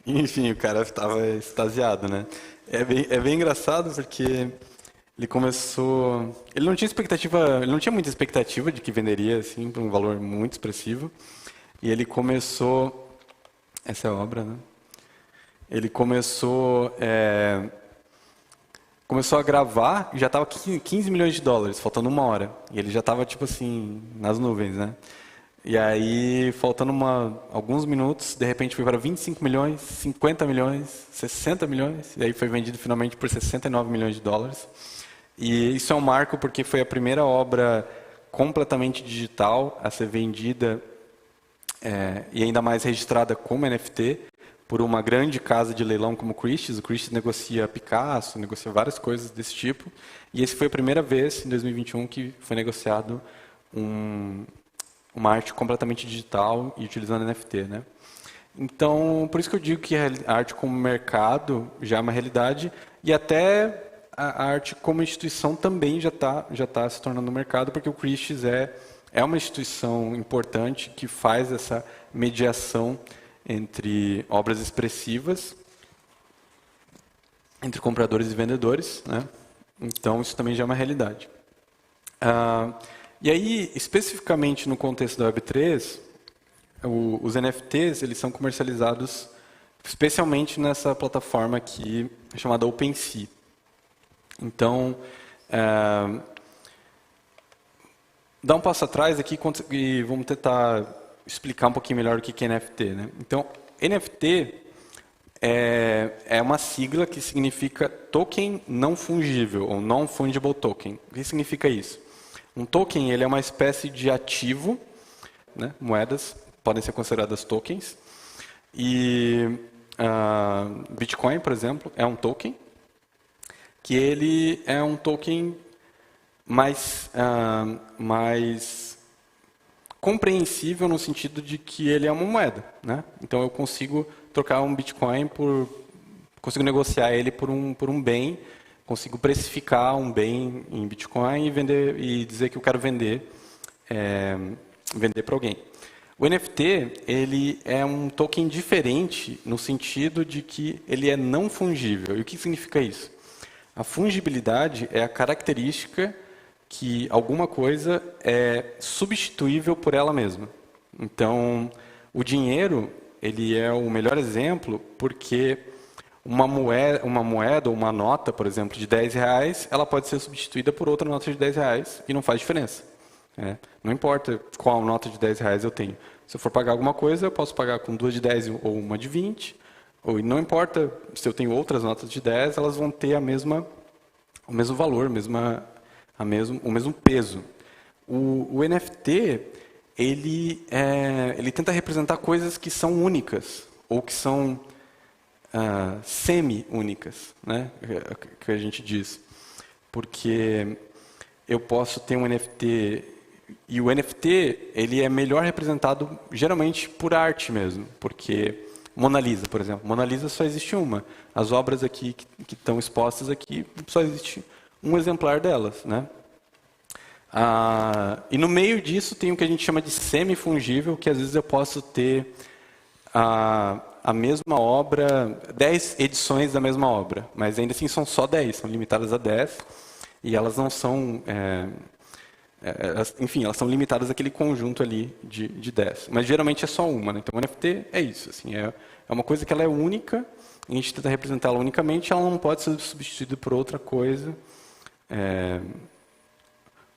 Enfim, o cara estava extasiado, né? É bem engraçado porque ele começou... Ele não tinha muita expectativa de que venderia assim por um valor muito expressivo. E ele começou... Essa é a obra, né? Ele começou a gravar e já estava 15 milhões de dólares, faltando 1 hora. E ele já estava, tipo assim, nas nuvens, né? E aí, faltando alguns minutos, de repente foi para 25 milhões, 50 milhões, 60 milhões, e aí foi vendido finalmente por 69 milhões de dólares. E isso é um marco porque foi a primeira obra completamente digital a ser vendida e ainda mais registrada como NFT por uma grande casa de leilão como o Christie's. O Christie's negocia Picasso, negocia várias coisas desse tipo. E essa foi a primeira vez, em 2021, que foi negociado uma arte completamente digital e utilizando NFT, né? Então, por isso que eu digo que a arte como mercado já é uma realidade e até a arte como instituição também já tá se tornando um mercado, porque o Christie's é uma instituição importante que faz essa mediação entre obras expressivas, entre compradores e vendedores, né? Então, isso também já é uma realidade. E aí, especificamente no contexto da Web3, os NFTs eles são comercializados especialmente nessa plataforma aqui chamada OpenSea. Então, dá um passo atrás aqui e vamos tentar explicar um pouquinho melhor o que é NFT, né? Então, NFT é uma sigla que significa token não fungível, ou non-fungible token. O que significa isso? Um token ele é uma espécie de ativo, né? Moedas podem ser consideradas tokens. E Bitcoin, por exemplo, é um token, que ele é um token mais compreensível no sentido de que ele é uma moeda, né? Então eu consigo trocar um Bitcoin consigo negociar ele por um bem, consigo precificar um bem em Bitcoin e vender e dizer que eu quero vender para alguém. O NFT ele é um token diferente no sentido de que ele é não fungível. E o que significa isso? A fungibilidade é a característica que alguma coisa é substituível por ela mesma. Então, o dinheiro ele é o melhor exemplo porque uma moeda ou uma nota, por exemplo, de R$10, ela pode ser substituída por outra nota de R$10 e não faz diferença. Não importa qual nota de R$10 eu tenho. Se eu for pagar alguma coisa, eu posso pagar com 2 de 10 ou uma de 20. Ou não importa se eu tenho outras notas de 10, elas vão ter o mesmo valor, o mesmo peso. O NFT ele tenta representar coisas que são únicas ou que são semi-únicas, né? Que a gente diz. Porque eu posso ter um NFT e o NFT ele é melhor representado geralmente por arte mesmo, porque Mona Lisa, por exemplo, Mona Lisa só existe uma. As obras aqui que estão expostas aqui só existe um exemplar delas, né? E no meio disso tem o que a gente chama de semi-fungível, que às vezes eu posso ter a mesma obra, 10 edições da mesma obra, mas ainda assim são só 10, são limitadas a 10, e elas não são... enfim, elas são limitadas àquele conjunto ali de 10. Mas geralmente é só uma, né? Então o NFT é isso. Assim, é uma coisa que ela é única, a gente tenta representá-la unicamente, ela não pode ser substituída por outra coisa.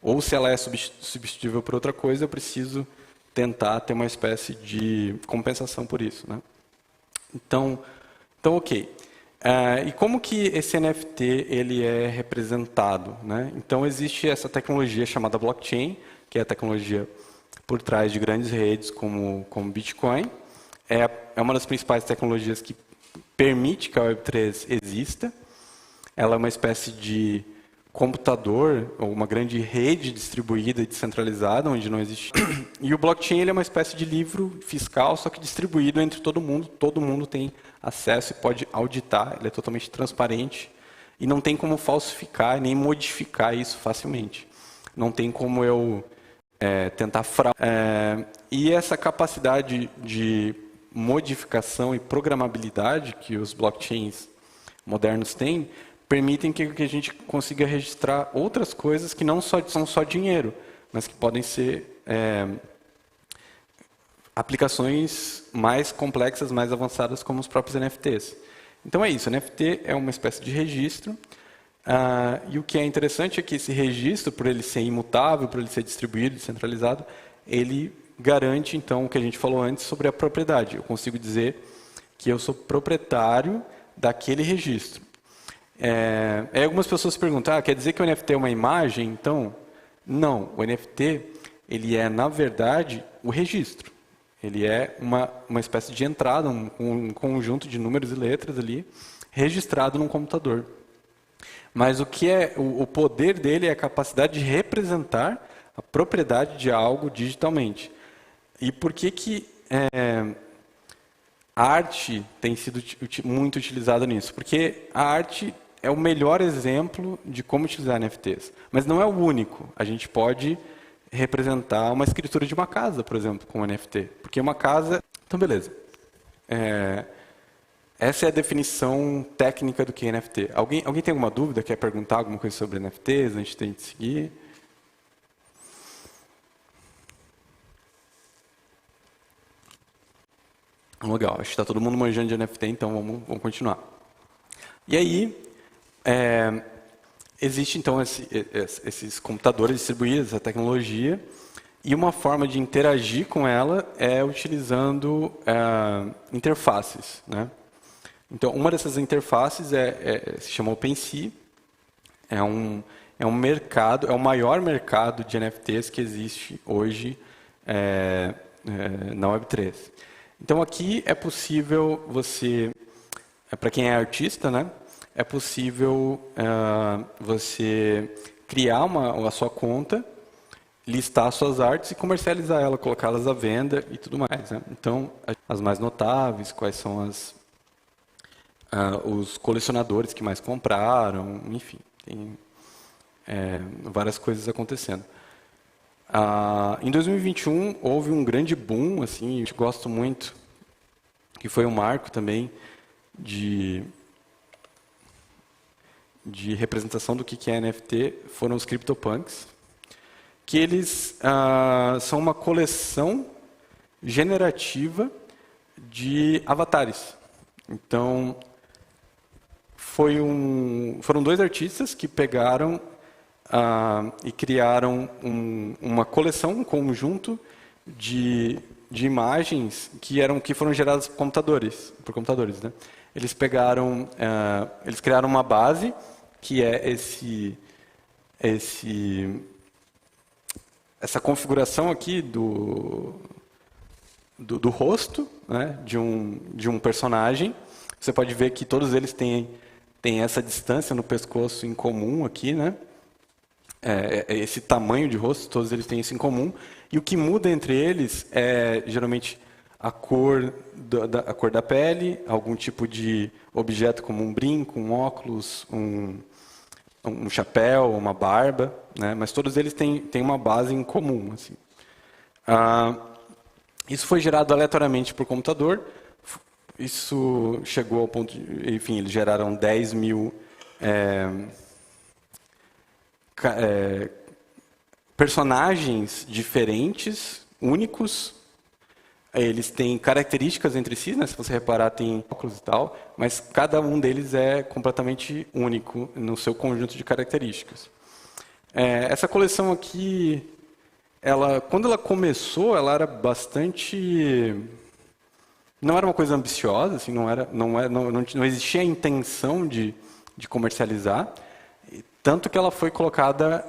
Ou se ela é substituível por outra coisa, eu preciso tentar ter uma espécie de compensação por isso, né? Então ok. E como que esse NFT ele é representado, né? Então existe essa tecnologia chamada blockchain, que é a tecnologia por trás de grandes redes como Bitcoin. É uma das principais tecnologias que permite que a Web3 exista. Ela é uma espécie de computador ou uma grande rede distribuída e descentralizada, onde não existe. E o blockchain ele é uma espécie de livro fiscal, só que distribuído entre todo mundo tem acesso e pode auditar, ele é totalmente transparente e não tem como falsificar nem modificar isso facilmente. Não tem como eu tentar e essa capacidade de modificação e programabilidade que os blockchains modernos têm permitem que a gente consiga registrar outras coisas que não são só dinheiro, mas que podem ser aplicações mais complexas, mais avançadas, como os próprios NFTs. Então é isso, NFT é uma espécie de registro, e o que é interessante é que esse registro, por ele ser imutável, por ele ser distribuído, descentralizado, ele garante, então, o que a gente falou antes sobre a propriedade. Eu consigo dizer que eu sou proprietário daquele registro. Aí algumas pessoas perguntam, quer dizer que o NFT é uma imagem? Então, não. O NFT, ele é, na verdade, o registro. Ele é uma espécie de entrada, um conjunto de números e letras ali, registrado num computador. Mas o que o poder dele é a capacidade de representar a propriedade de algo digitalmente. E por que a arte tem sido muito utilizada nisso? Porque a arte é o melhor exemplo de como utilizar NFTs. Mas não é o único. A gente pode representar uma escritura de uma casa, por exemplo, com NFT. Porque uma casa... Então, beleza. Essa é a definição técnica do que é NFT. Alguém tem alguma dúvida? Quer perguntar alguma coisa sobre NFTs? A gente tem que seguir. Legal, acho que está todo mundo manjando de NFT, então vamos continuar. E aí, existe então esses computadores distribuídos, essa tecnologia, e uma forma de interagir com ela é utilizando interfaces, né? Então, uma dessas interfaces se chama OpenSea, é um mercado, é o maior mercado de NFTs que existe hoje na Web3. Então, aqui é possível você, para quem é artista, né, é possível você criar a sua conta, listar suas artes e comercializar ela, colocá-las à venda e tudo mais, né? Então, as mais notáveis, quais são os colecionadores que mais compraram, enfim, tem várias coisas acontecendo. Em 2021 houve um grande boom, assim, eu gosto muito, que foi um marco também de representação do que é NFT, foram os CryptoPunks, que eles são uma coleção generativa de avatares. Então, foram dois artistas que pegaram e criaram uma coleção, um conjunto de imagens que foram geradas por computadores, né? Eles criaram uma base que é essa configuração aqui do rosto, né, de um personagem. Você pode ver que todos eles têm essa distância no pescoço em comum aqui, né? Esse tamanho de rosto, todos eles têm isso em comum. E o que muda entre eles é, geralmente, a cor da pele, algum tipo de objeto como um brinco, um óculos, um chapéu, uma barba, né? Mas todos eles têm uma base em comum, assim. Isso foi gerado aleatoriamente por computador. Isso chegou ao ponto de, enfim, eles geraram 10 mil personagens diferentes, únicos. Eles têm características entre si, né? Se você reparar, tem óculos e tal, mas cada um deles é completamente único no seu conjunto de características. Essa coleção aqui, quando ela começou, ela era bastante... Não era uma coisa ambiciosa, assim, não existia a intenção de comercializar, tanto que ela foi colocada,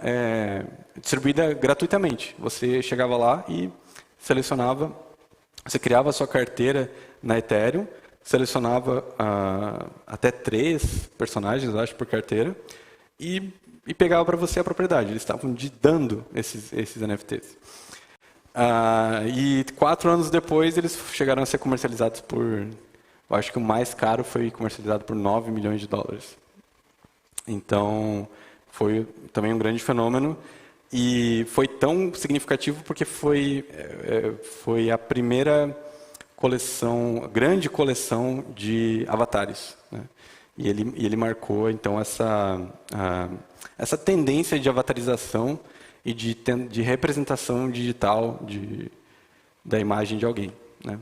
distribuída gratuitamente. Você chegava lá e selecionava, você criava a sua carteira na Ethereum, selecionava até 3 personagens, acho, por carteira, e pegava para você a propriedade. Eles estavam dando esses NFTs. E 4 anos depois, eles chegaram a ser comercializados por... Eu acho que o mais caro foi comercializado por $9 milhões. Então, foi também um grande fenômeno. E foi tão significativo porque foi a primeira grande coleção de avatares, né? E ele marcou, então, essa tendência de avatarização e de representação digital da imagem de alguém, né?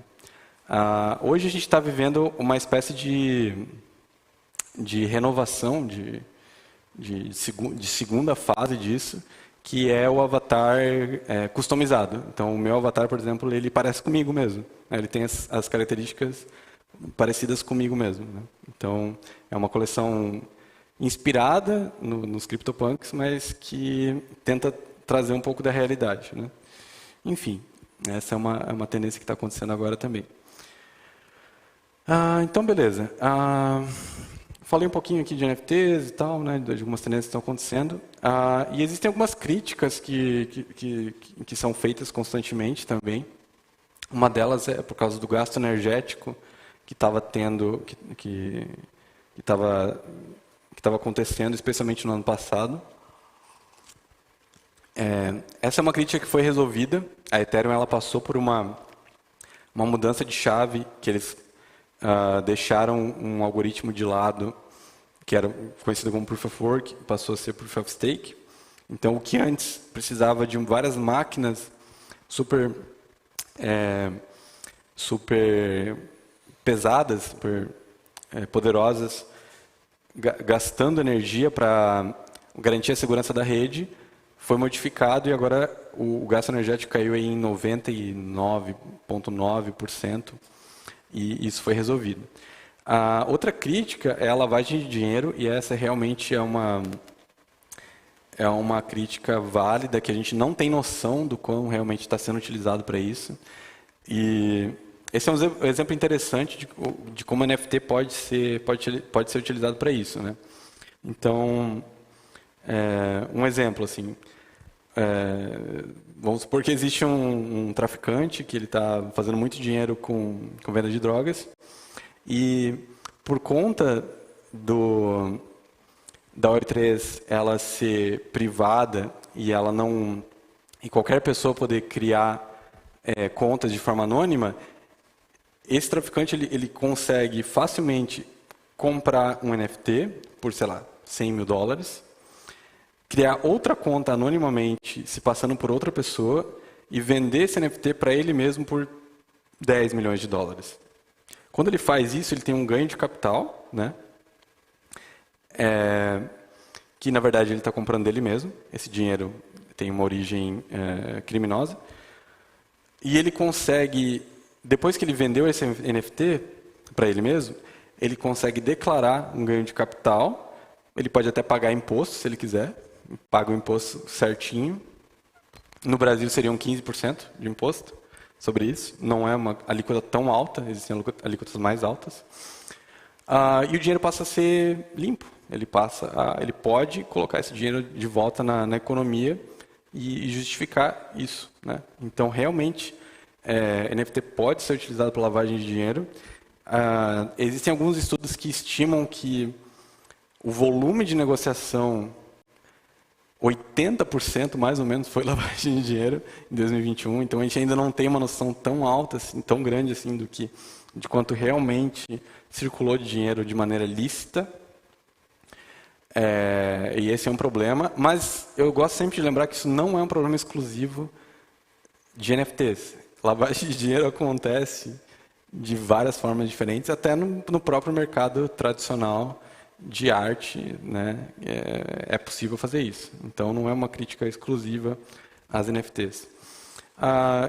Hoje a gente está vivendo uma espécie de renovação, de segunda fase disso, que é o avatar customizado. Então, o meu avatar, por exemplo, ele parece comigo mesmo, né? Ele tem as características parecidas comigo mesmo, né? Então, é uma coleção inspirada nos CryptoPunks, mas que tenta trazer um pouco da realidade, né? Enfim, essa é uma tendência que está acontecendo agora também. Então, beleza. Falei um pouquinho aqui de NFTs e tal, né, de algumas tendências que estão acontecendo. E existem algumas críticas que são feitas constantemente também. Uma delas é por causa do gasto energético que estava que estava acontecendo, especialmente no ano passado. Essa é uma crítica que foi resolvida. A Ethereum ela passou por uma mudança de chave, que eles deixaram um algoritmo de lado, que era conhecido como Proof of Work, passou a ser Proof of Stake. Então, o que antes precisava de várias máquinas super pesadas, super poderosas, gastando energia para garantir a segurança da rede, foi modificado e agora o gasto energético caiu em 99,9%, e isso foi resolvido. A outra crítica é a lavagem de dinheiro, e essa realmente é uma crítica válida, que a gente não tem noção do quão realmente está sendo utilizado para isso. E esse é um exemplo interessante de como o NFT pode ser utilizado para isso, né? Então, um exemplo, assim, vamos supor que existe um traficante que ele está fazendo muito dinheiro com venda de drogas, e por conta da Web3 ela ser privada e ela não, e qualquer pessoa poder criar contas de forma anônima, esse traficante ele consegue facilmente comprar um NFT por, sei lá, $100 mil, criar outra conta anonimamente, se passando por outra pessoa, e vender esse NFT para ele mesmo por $10 milhões. Quando ele faz isso, ele tem um ganho de capital, né? Que na verdade ele está comprando dele mesmo. Esse dinheiro tem uma origem criminosa. E ele consegue, depois que ele vendeu esse NFT para ele mesmo, ele consegue declarar um ganho de capital. Ele pode até pagar imposto, se ele quiser. Paga o imposto certinho. No Brasil seriam 15% de imposto sobre isso. Não é uma alíquota tão alta, existem alíquotas mais altas. E o dinheiro passa a ser limpo. Ele pode colocar esse dinheiro de volta na economia e justificar isso, né? Então, realmente, NFT pode ser utilizado para lavagem de dinheiro. Existem alguns estudos que estimam que o volume de negociação, 80% mais ou menos foi lavagem de dinheiro em 2021. Então, a gente ainda não tem uma noção tão alta, assim, tão grande assim, de quanto realmente circulou de dinheiro de maneira lícita. E esse é um problema, mas eu gosto sempre de lembrar que isso não é um problema exclusivo de NFTs. Lavagem de dinheiro acontece de várias formas diferentes, até no próprio mercado tradicional de arte, né? É possível fazer isso. Então, não é uma crítica exclusiva às NFTs.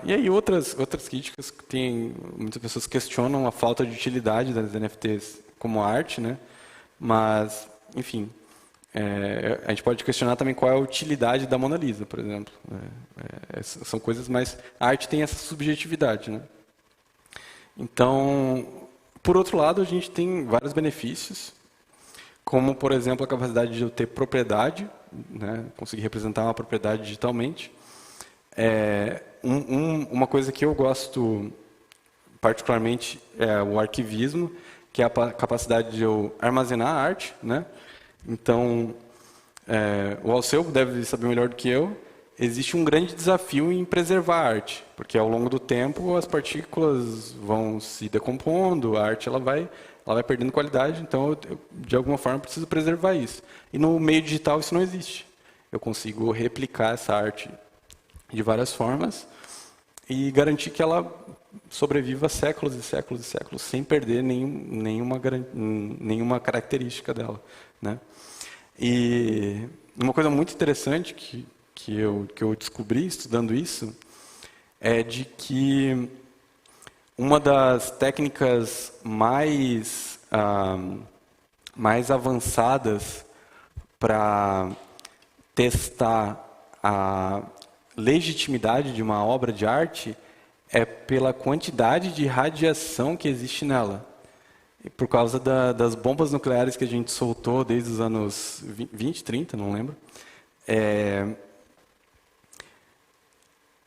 E aí, outras críticas, muitas pessoas questionam a falta de utilidade das NFTs como arte, né? Mas, enfim, a gente pode questionar também qual é a utilidade da Mona Lisa, por exemplo. São coisas mais... A arte tem essa subjetividade, né? Então, por outro lado, a gente tem vários benefícios, como, por exemplo, a capacidade de eu ter propriedade, né? Conseguir representar uma propriedade digitalmente. Uma coisa que eu gosto particularmente é o arquivismo, que é a capacidade de eu armazenar a arte, né? Então, o Alceu deve saber melhor do que eu, existe um grande desafio em preservar a arte, porque ao longo do tempo as partículas vão se decompondo, a arte ela vai perdendo qualidade, então eu de alguma forma preciso preservar isso. E no meio digital isso não existe. Eu consigo replicar essa arte de várias formas e garantir que ela sobreviva séculos e séculos e séculos, sem perder nenhuma característica dela, né? E uma coisa muito interessante que eu descobri estudando isso é de que uma das técnicas mais avançadas para testar a legitimidade de uma obra de arte é pela quantidade de radiação que existe nela. E por causa das bombas nucleares que a gente soltou desde os anos 20, 30, não lembro.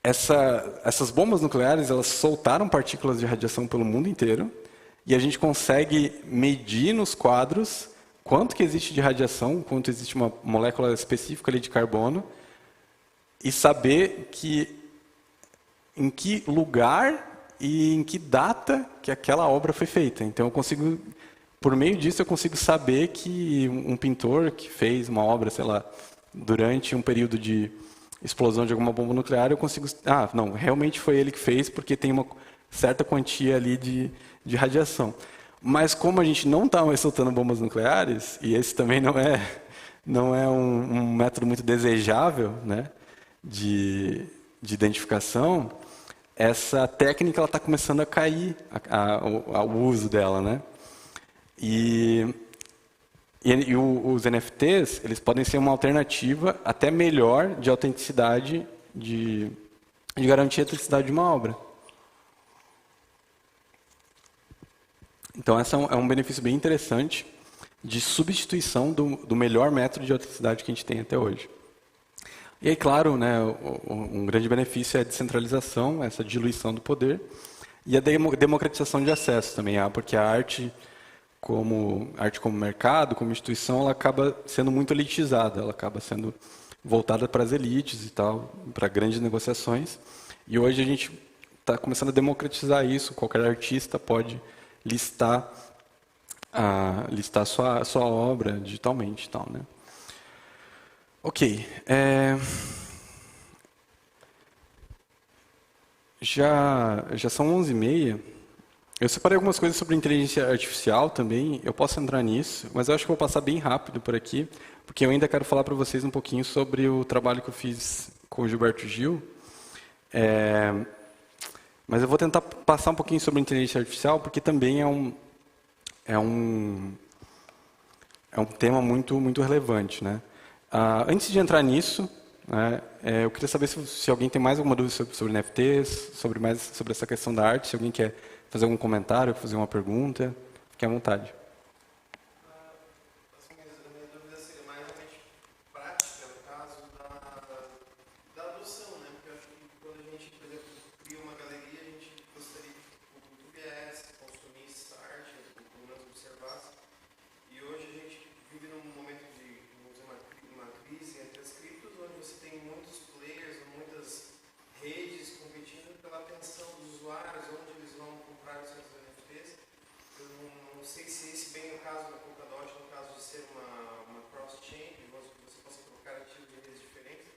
Essas bombas nucleares, elas soltaram partículas de radiação pelo mundo inteiro, e a gente consegue medir nos quadros quanto que existe de radiação, quanto existe uma molécula específica ali de carbono, e saber em que lugar e em que data que aquela obra foi feita. Então, por meio disso, eu consigo saber que um pintor que fez uma obra, sei lá, durante um período de explosão de alguma bomba nuclear, eu consigo... não, realmente foi ele que fez, porque tem uma certa quantia ali de radiação. Mas como a gente não está mais soltando bombas nucleares, e esse também não é um método muito desejável, né, de identificação, essa técnica está começando a cair, o uso dela, né? E os NFTs, eles podem ser uma alternativa até melhor de autenticidade, de garantir a autenticidade de uma obra. Então, esse é um benefício bem interessante de substituição do melhor método de autenticidade que a gente tem até hoje. E aí, claro, né, um grande benefício é a descentralização, essa diluição do poder, e a democratização de acesso também, porque a arte como mercado, como instituição, ela acaba sendo muito elitizada, ela acaba sendo voltada para as elites e tal, para grandes negociações. E hoje a gente está começando a democratizar isso, qualquer artista pode listar sua obra digitalmente e tal, né? Ok. Já são 11h30. Eu separei algumas coisas sobre inteligência artificial também. Eu posso entrar nisso, mas eu acho que vou passar bem rápido por aqui, porque eu ainda quero falar para vocês um pouquinho sobre o trabalho que eu fiz com o Gilberto Gil. Mas eu vou tentar passar um pouquinho sobre inteligência artificial, porque também é um tema muito relevante, né? Antes de entrar nisso, né, eu queria saber se alguém tem mais alguma dúvida sobre NFTs, sobre essa questão da arte, se alguém quer fazer algum comentário, fazer uma pergunta, fique à vontade.
A minha dúvida seria mais realmente prática, no caso da adoção, né? Porque eu acho que quando a gente, por exemplo, cria uma galeria, a gente gostaria que o público viesse, consumisse arte, pelo menos observasse. E hoje a gente vive num momento de, vamos dizer, uma crise entre as criptos, onde você tem muitos players, muitas redes competindo pela atenção dos usuários, onde eles vão comprar os seus NFTs. Eu não sei se esse bem é o caso da Polkadot, no caso de ser uma cross-chain, que você possa colocar ativos de redes diferentes.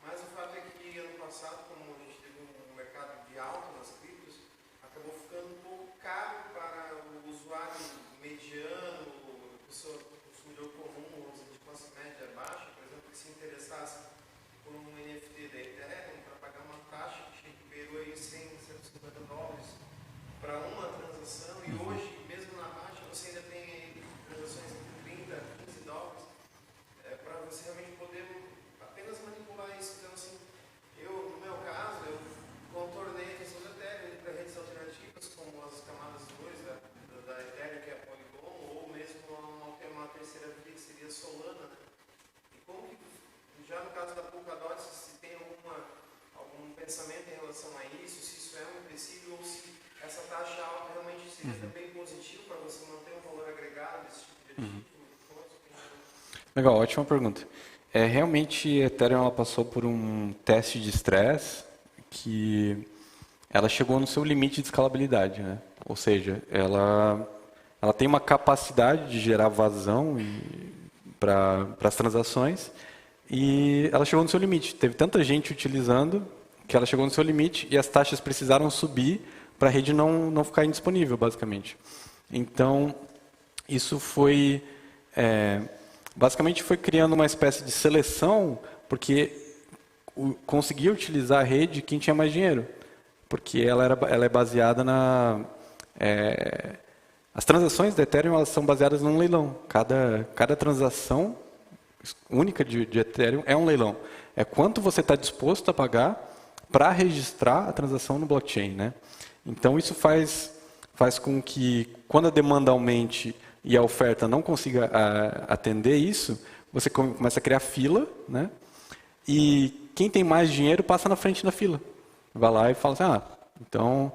Mas o fato é que ano passado, como a gente teve um mercado de alta nas criptos, acabou ficando um pouco caro para o usuário mediano, o consumidor comum, vamos dizer, de classe média baixa, por exemplo, que se interessasse por um NFT da Ethereum para pagar uma taxa que beirou aí $100, $150 para uma transação, e hoje, mesmo na baixa, você ainda tem transações de $30, $15 para você realmente poder apenas manipular isso. Então, assim, no meu caso, eu contornei a questão da Ethereum para redes alternativas, como as camadas 2 da Ethereum, que é a Polygon, ou mesmo uma terceira via, que seria a Solana. E como que, já no caso da Polkadot, se tem algum pensamento em relação a isso, se isso é um empecilho, ou se essa taxa alta realmente seria também positivo para você manter um valor agregado desse tipo de ativo?
Legal, ótima pergunta. Realmente, a Ethereum ela passou por um teste de estresse que ela chegou no seu limite de escalabilidade, né? Ou seja, ela tem uma capacidade de gerar vazão para as transações e ela chegou no seu limite. Teve tanta gente utilizando que ela chegou no seu limite e as taxas precisaram subir para a rede não ficar indisponível, basicamente. Então, isso foi... basicamente foi criando uma espécie de seleção, porque conseguia utilizar a rede quem tinha mais dinheiro. Porque ela é baseada as transações da Ethereum elas são baseadas num leilão. Cada transação única de Ethereum é um leilão. É quanto você está disposto a pagar para registrar a transação no blockchain, né? Então, isso faz com que, quando a demanda aumente e a oferta não consiga atender isso, você começa a criar fila, né? E quem tem mais dinheiro passa na frente da fila. Vai lá e fala assim, então,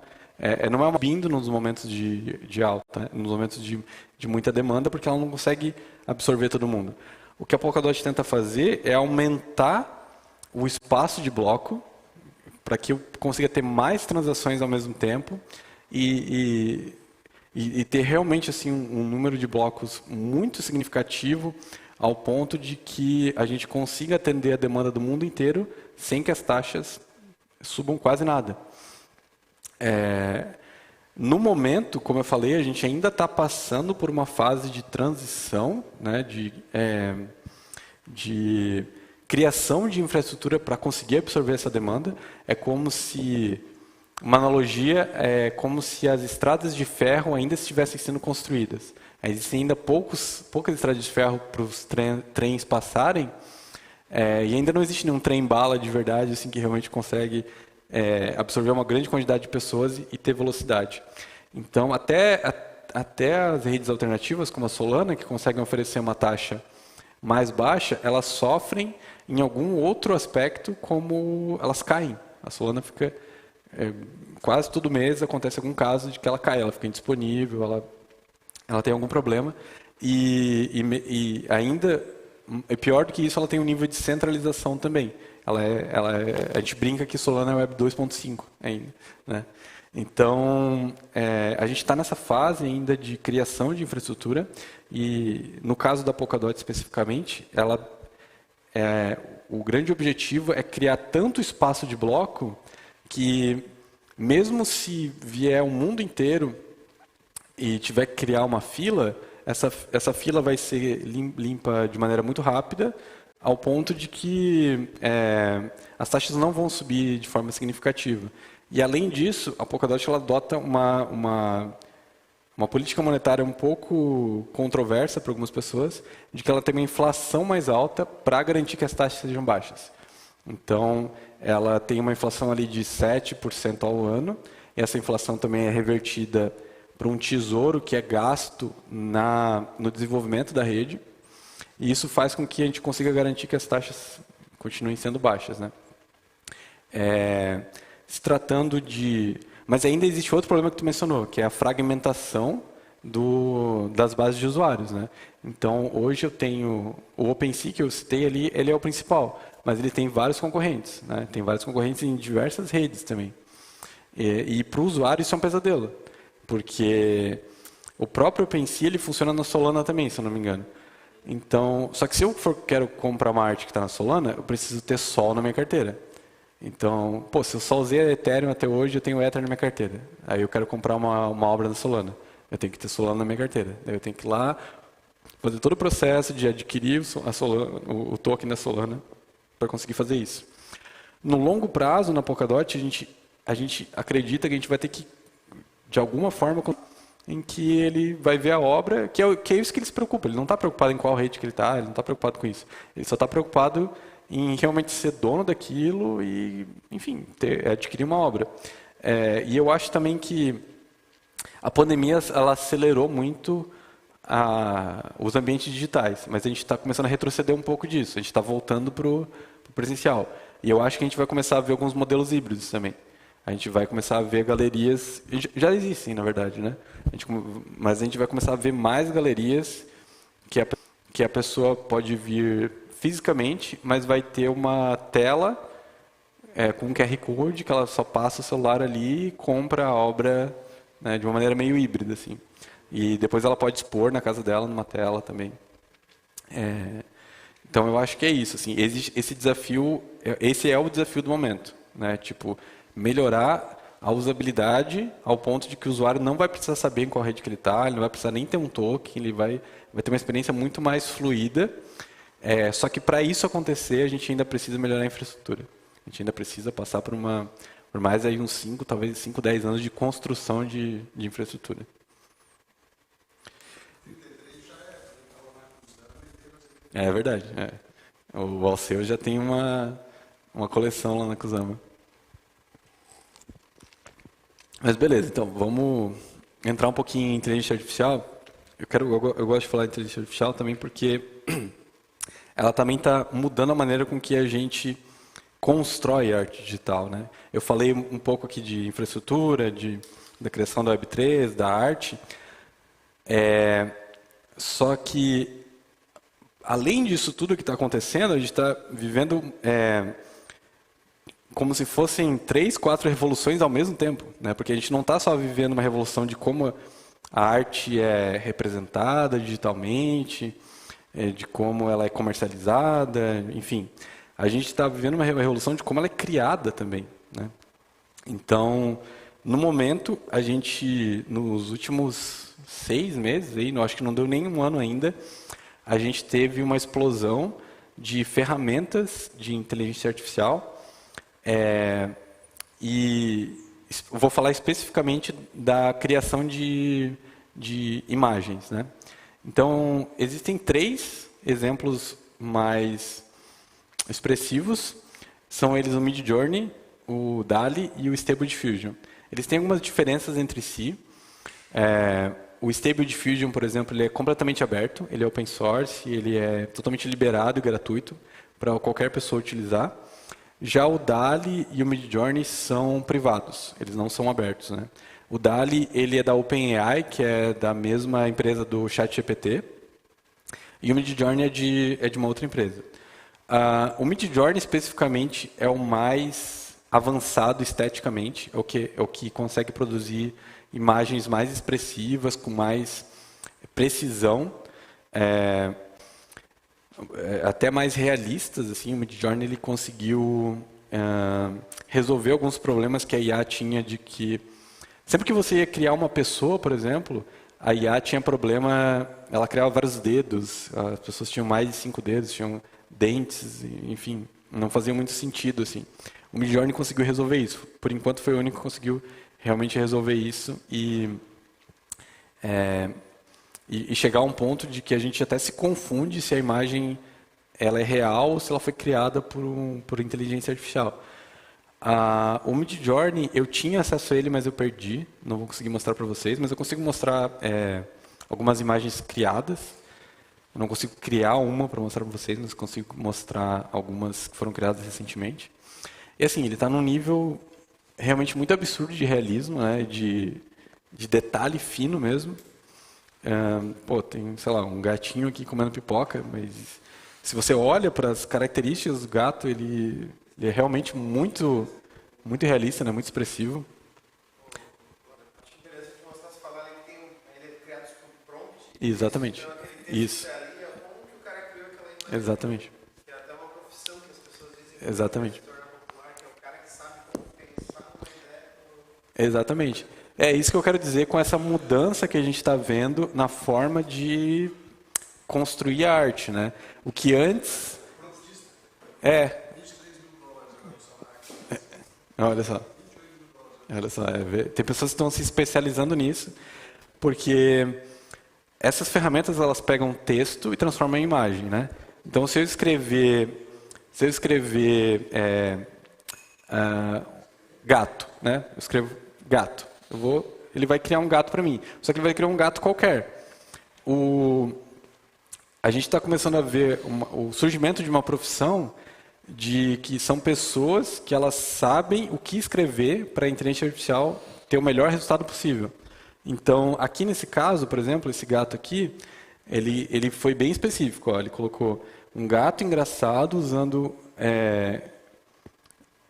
não é uma bindo nos momentos de alta, né? Nos momentos de muita demanda, porque ela não consegue absorver todo mundo. O que a Polkadot tenta fazer é aumentar o espaço de bloco para que eu consiga ter mais transações ao mesmo tempo e ter realmente assim um número de blocos muito significativo ao ponto de que a gente consiga atender a demanda do mundo inteiro sem que as taxas subam quase nada. No momento, como eu falei, a gente ainda está passando por uma fase de transição, né, de criação de infraestrutura para conseguir absorver essa demanda. É como se, uma analogia, é como se as estradas de ferro ainda estivessem sendo construídas. Existem ainda poucas estradas de ferro para os trens passarem, e ainda não existe nenhum trem-bala de verdade assim, que realmente consegue absorver uma grande quantidade de pessoas e ter velocidade. Então, até as redes alternativas, como a Solana, que conseguem oferecer uma taxa mais baixa, elas sofrem em algum outro aspecto, como elas caem. A Solana fica, quase todo mês acontece algum caso de que ela cai, ela fica indisponível, ela tem algum problema. E ainda, pior do que isso, ela tem um nível de centralização também. A gente brinca que Solana é Web 2.5 ainda, né? Então, a gente está nessa fase ainda de criação de infraestrutura e, no caso da Polkadot especificamente, o grande objetivo é criar tanto espaço de bloco que, mesmo se vier o mundo inteiro e tiver que criar uma fila, essa fila vai ser limpa de maneira muito rápida, ao ponto de que as taxas não vão subir de forma significativa. E, além disso, a Polkadot ela adota uma política monetária um pouco controversa para algumas pessoas, de que ela tem uma inflação mais alta para garantir que as taxas sejam baixas. Então, ela tem uma inflação ali de 7% ao ano, e essa inflação também é revertida para um tesouro que é gasto no desenvolvimento da rede, e isso faz com que a gente consiga garantir que as taxas continuem sendo baixas, né? Se tratando de... Mas ainda existe outro problema que tu mencionou, que é a fragmentação das bases de usuários, né? Então, hoje eu tenho o OpenSea, que eu citei ali, ele é o principal, mas ele tem vários concorrentes, né? Tem vários concorrentes em diversas redes também. E para o usuário isso é um pesadelo, porque o próprio OpenSea ele funciona na Solana também, se eu não me engano. Então, só que se eu quero comprar uma arte que está na Solana, eu preciso ter Sol na minha carteira. Então, se eu só usei a Ethereum até hoje, eu tenho Ether na minha carteira. Aí eu quero comprar uma obra da Solana. Eu tenho que ter Solana na minha carteira. Daí eu tenho que ir lá, fazer todo o processo de adquirir o token da Solana para conseguir fazer isso. No longo prazo, na Polkadot, a gente acredita que a gente vai ter que, de alguma forma, em que ele vai ver a obra, que é isso que ele se preocupa. Ele não está preocupado em qual rede que ele está, ele não está preocupado com isso. Ele só está preocupado em realmente ser dono daquilo e, enfim, adquirir uma obra. E eu acho também que a pandemia ela acelerou muito os ambientes digitais, mas a gente está começando a retroceder um pouco disso. A gente está voltando para o presencial. E eu acho que a gente vai começar a ver alguns modelos híbridos também. A gente vai começar a ver galerias... Já existem, na verdade, né? Mas a gente vai começar a ver mais galerias que a pessoa pode vir fisicamente, mas vai ter uma tela com um QR Code que ela só passa o celular ali e compra a obra, né, de uma maneira meio híbrida, assim. E depois ela pode expor na casa dela numa tela também. Então eu acho que é isso, assim. Existe esse desafio, esse é o desafio do momento, né? Tipo, melhorar a usabilidade ao ponto de que o usuário não vai precisar saber em qual rede que ele está, ele não vai precisar nem ter um token, ele vai ter uma experiência muito mais fluida. Só que para isso acontecer, a gente ainda precisa melhorar a infraestrutura. A gente ainda precisa passar por mais aí uns 5, talvez 5, 10 anos de construção de infraestrutura. É verdade. O Alceu já tem uma coleção lá na Kusama. Mas beleza, então vamos entrar um pouquinho em inteligência artificial. Eu gosto de falar de inteligência artificial também porque ela também está mudando a maneira com que a gente constrói arte digital, né? Eu falei um pouco aqui de infraestrutura, da criação da Web3, da arte. Só que, além disso tudo que está acontecendo, a gente está vivendo como se fossem 3, 4 revoluções ao mesmo tempo, né? Porque a gente não está só vivendo uma revolução de como a arte é representada digitalmente, de como ela é comercializada, enfim. A gente está vivendo uma revolução de como ela é criada também, né? Então, No momento, a gente, nos últimos 6 meses, aí, acho que não deu nem um ano ainda, a gente teve uma explosão de ferramentas de inteligência artificial. E vou falar especificamente da criação de imagens, né? Então, existem 3 exemplos mais expressivos. São eles o Midjourney, o DALL-E e o Stable Diffusion. Eles têm algumas diferenças entre si. O Stable Diffusion, por exemplo, ele é completamente aberto, ele é open source, ele é totalmente liberado e gratuito para qualquer pessoa utilizar. Já o DALL-E e o Midjourney são privados, eles não são abertos, né? O DALL-E ele é da OpenAI, que é da mesma empresa do ChatGPT, e o Midjourney é de uma outra empresa. O Midjourney, especificamente, é o mais avançado esteticamente, é o que consegue produzir imagens mais expressivas, com mais precisão, até mais realistas. Assim, o Midjourney ele conseguiu resolver alguns problemas que a IA tinha de que sempre que você ia criar uma pessoa, por exemplo, a IA tinha problema, ela criava vários dedos, as pessoas tinham mais de 5 dedos, tinham dentes, enfim, não fazia muito sentido, assim. O Midjourney conseguiu resolver isso. Por enquanto foi o único que conseguiu realmente resolver isso e chegar a um ponto de que a gente até se confunde se a imagem ela é real ou se ela foi criada por inteligência artificial. O Midjourney, eu tinha acesso a ele, mas eu perdi. Não vou conseguir mostrar para vocês, mas eu consigo mostrar algumas imagens criadas. Eu não consigo criar uma para mostrar para vocês, mas consigo mostrar algumas que foram criadas recentemente. E assim, ele está num nível realmente muito absurdo de realismo, né? de detalhe fino mesmo. Tem, sei lá, um gatinho aqui comendo pipoca, mas se você olha para as características do gato, ele é realmente muito, muito realista, né? Muito expressivo.
Acho interessante mostrar, se falar, ele é criado por prompt.
Exatamente.
Então, aquele
Isso.
texto ali é como que o cara criou aquela imagem.
Exatamente.
Que é até uma profissão que as pessoas dizem
Exatamente.
que se torna popular, que é o cara que sabe como pensar uma ideia.
Exatamente. É isso que eu quero dizer com essa mudança que a gente está vendo na forma de construir a arte, né? O que antes olha só. Olha só, tem pessoas que estão se especializando nisso, porque essas ferramentas elas pegam texto e transformam em imagem, né? Então, se eu escrever gato, né? Eu escrevo gato. Ele vai criar um gato para mim. Só que ele vai criar um gato qualquer. A gente está começando a ver o surgimento de uma profissão de que são pessoas que elas sabem o que escrever para a inteligência artificial ter o melhor resultado possível. Então, aqui nesse caso, por exemplo, esse gato aqui, ele foi bem específico. Ele colocou um gato engraçado usando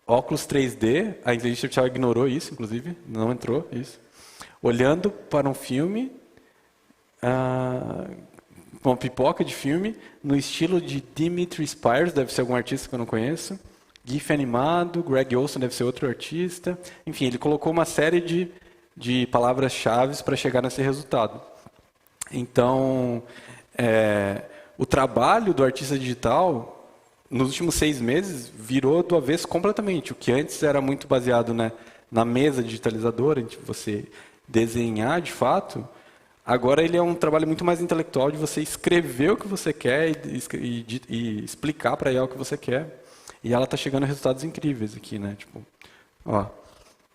óculos 3D, a inteligência artificial ignorou isso, inclusive, não entrou isso. Olhando para um filme, uma pipoca de filme, no estilo de Dimitri Spires, deve ser algum artista que eu não conheço, GIF animado, Greg Olson deve ser outro artista. Enfim, ele colocou uma série de palavras-chave para chegar nesse resultado. Então, o trabalho do artista digital nos últimos 6 meses, virou do avesso completamente. O que antes era muito baseado na mesa digitalizadora, de você desenhar de fato, agora ele é um trabalho muito mais intelectual de você escrever o que você quer e explicar para ela o que você quer. E ela está chegando a resultados incríveis aqui, né? Tipo,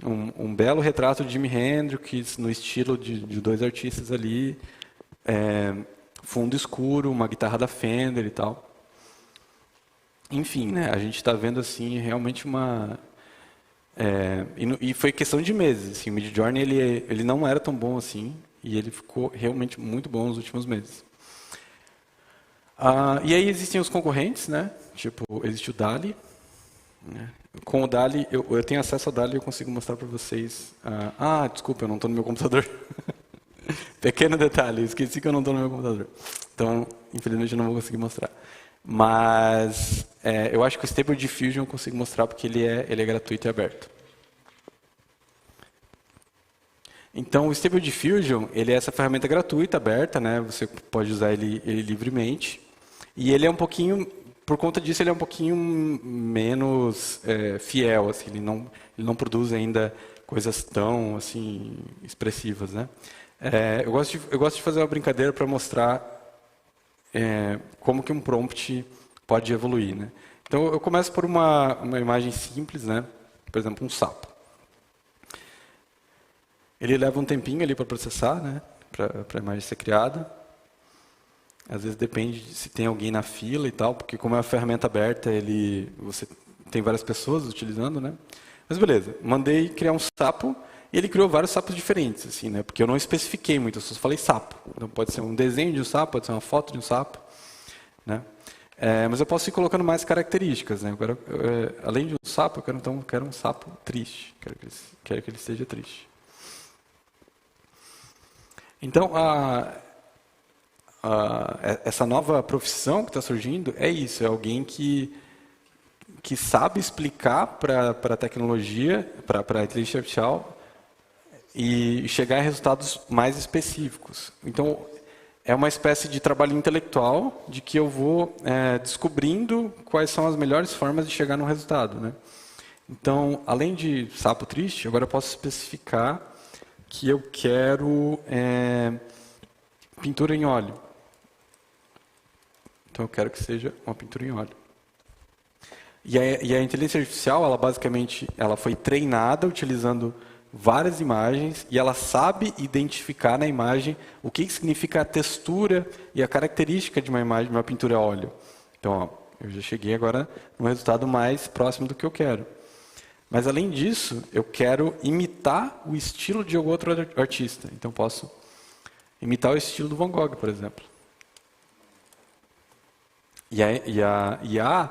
um belo retrato de Jimi Hendrix no estilo de 2 artistas ali, fundo escuro, uma guitarra da Fender e tal. Enfim, né, a gente está vendo assim realmente uma e foi questão de meses. Assim, o Midjourney ele não era tão bom assim e ele ficou realmente muito bom nos últimos meses. E aí existem os concorrentes, né? Tipo, existe o DALL-E. Né? Com o DALL-E eu tenho acesso ao DALL-E e eu consigo mostrar para vocês. Desculpa, eu não estou no meu computador. Pequeno detalhe, eu esqueci que eu não estou no meu computador. Então, infelizmente, eu não vou conseguir mostrar. Mas eu acho que o Stable Diffusion eu consigo mostrar porque ele é gratuito e aberto. Então, o Stable Diffusion, ele é essa ferramenta gratuita, aberta, né? Você pode usar ele livremente. E ele é um pouquinho, por conta disso, ele é um pouquinho menos fiel, assim, ele não produz ainda coisas tão assim expressivas, né? Eu gosto de fazer uma brincadeira para mostrar como que um prompt pode evoluir, né? Então, eu começo por uma imagem simples, né? Por exemplo, um sapo. Ele leva um tempinho ali para processar, né? Para a imagem ser criada. Às vezes depende de se tem alguém na fila e tal, porque como é uma ferramenta aberta, você tem várias pessoas utilizando, né? Mas beleza, mandei criar um sapo e ele criou vários sapos diferentes, assim, né? Porque eu não especifiquei muito, eu só falei sapo. Então pode ser um desenho de um sapo, pode ser uma foto de um sapo, né? Mas eu posso ir colocando mais características, né? Agora, além de um sapo, eu quero um sapo triste, quero que ele seja triste. Então, essa nova profissão que está surgindo é isso, é alguém que sabe explicar para a tecnologia, para a inteligência artificial, e chegar a resultados mais específicos. Então, é uma espécie de trabalho intelectual de que eu vou descobrindo quais são as melhores formas de chegar no resultado, né? Então, além de sapo triste, agora eu posso especificar que eu quero pintura em óleo. Então, eu quero que seja uma pintura em óleo. E a inteligência artificial, ela basicamente foi treinada utilizando várias imagens e ela sabe identificar na imagem o que significa a textura e a característica de uma imagem, de uma pintura a óleo. Então, eu já cheguei agora no resultado mais próximo do que eu quero. Mas, além disso, eu quero imitar o estilo de algum outro artista. Então, posso imitar o estilo do Van Gogh, por exemplo. E a IA,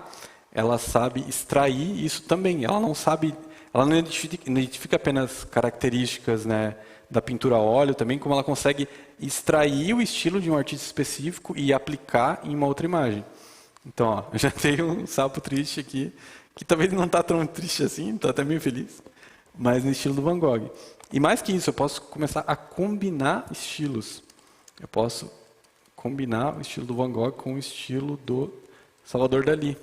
ela sabe extrair isso também. Ela não identifica apenas características, né, da pintura a óleo também, como ela consegue extrair o estilo de um artista específico e aplicar em uma outra imagem. Então, ó, eu já tenho um sapo triste aqui, que talvez não está tão triste assim, está até meio feliz, mas no estilo do Van Gogh. E mais que isso, eu posso começar a combinar estilos. Eu posso combinar o estilo do Van Gogh com o estilo do Salvador Dalí.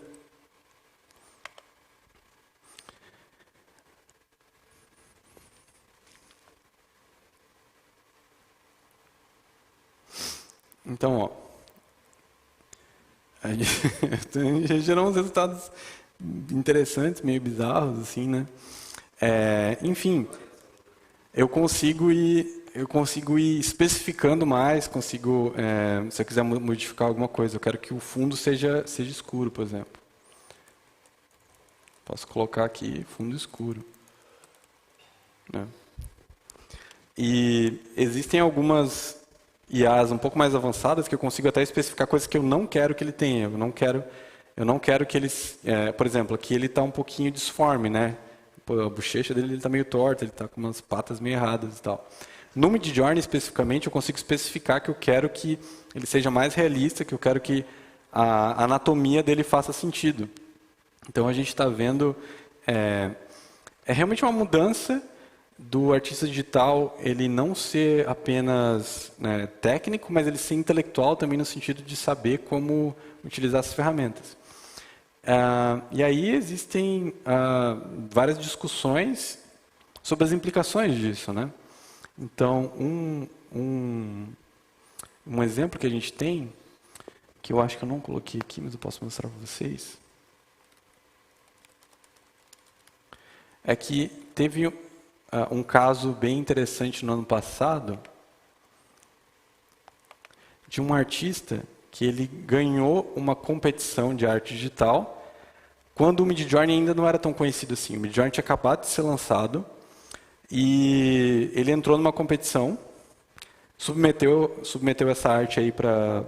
Então, ó, a gente gerou uns resultados interessantes, meio bizarros, assim, né? Enfim, eu consigo ir especificando mais, se eu quiser modificar alguma coisa, eu quero que o fundo seja escuro, por exemplo. Posso colocar aqui fundo escuro, né? E existem algumas IAs um pouco mais avançadas que eu consigo até especificar coisas que eu não quero que ele tenha. Eu não quero que eles... por exemplo, aqui ele está um pouquinho disforme, né? A bochecha dele está meio torta, ele está com umas patas meio erradas e tal. No Midjourney, especificamente, eu consigo especificar que eu quero que ele seja mais realista, que eu quero que a anatomia dele faça sentido. Então, a gente está vendo... É realmente uma mudança do artista digital ele não ser apenas, né, técnico, mas ele ser intelectual também no sentido de saber como utilizar as ferramentas. E aí existem várias discussões sobre as implicações disso, né? Então, um exemplo que a gente tem, que eu acho que eu não coloquei aqui, mas eu posso mostrar para vocês, é que teve um caso bem interessante no ano passado de um artista que ele ganhou uma competição de arte digital quando o Midjourney ainda não era tão conhecido assim. O Midjourney tinha acabado de ser lançado e ele entrou numa competição, submeteu essa arte aí para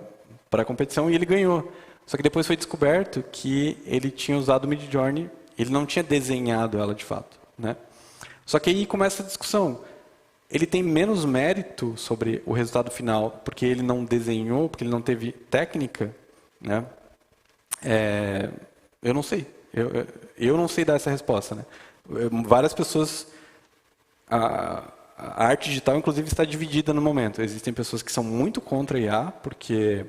a competição e ele ganhou. Só que depois foi descoberto que ele tinha usado o Midjourney, ele não tinha desenhado ela de fato, né? Só que aí começa a discussão. Ele tem menos mérito sobre o resultado final porque ele não desenhou, porque ele não teve técnica, né? Eu não sei. Eu não sei dar essa resposta, né? Várias pessoas a arte digital, inclusive, está dividida no momento. Existem pessoas que são muito contra a IA, porque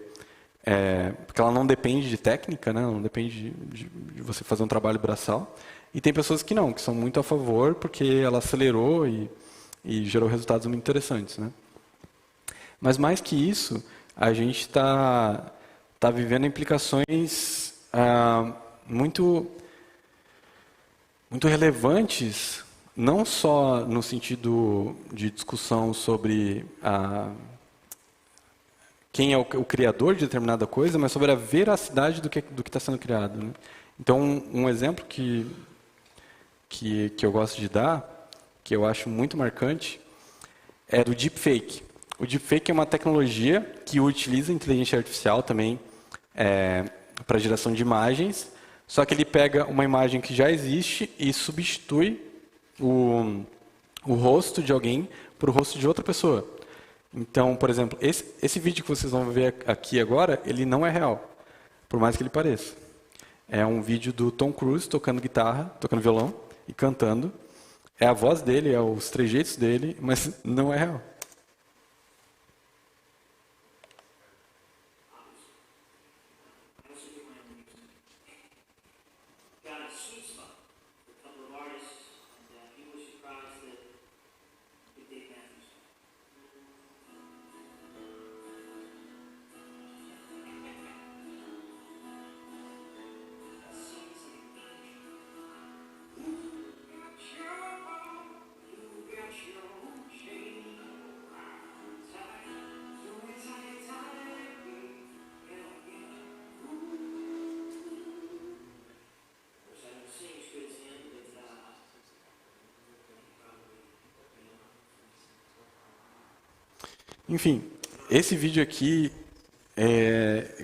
ela não depende de técnica, né? Não depende de você fazer um trabalho braçal. E tem pessoas que não, que são muito a favor, porque ela acelerou e gerou resultados muito interessantes, né? Mas mais que isso, a gente está vivendo implicações muito relevantes, não só no sentido de discussão sobre quem é o criador de determinada coisa, mas sobre a veracidade do que está sendo criado, né? Então, um exemplo que eu gosto de dar, que eu acho muito marcante, é do deepfake. O deepfake é uma tecnologia que utiliza inteligência artificial também para geração de imagens, só que ele pega uma imagem que já existe e substitui o rosto de alguém por o rosto de outra pessoa. Então, por exemplo, esse vídeo que vocês vão ver aqui agora, ele não é real, por mais que ele pareça. É um vídeo do Tom Cruise tocando guitarra, tocando violão e cantando. É a voz dele, é os trejeitos dele, mas não é real. Enfim, esse vídeo aqui,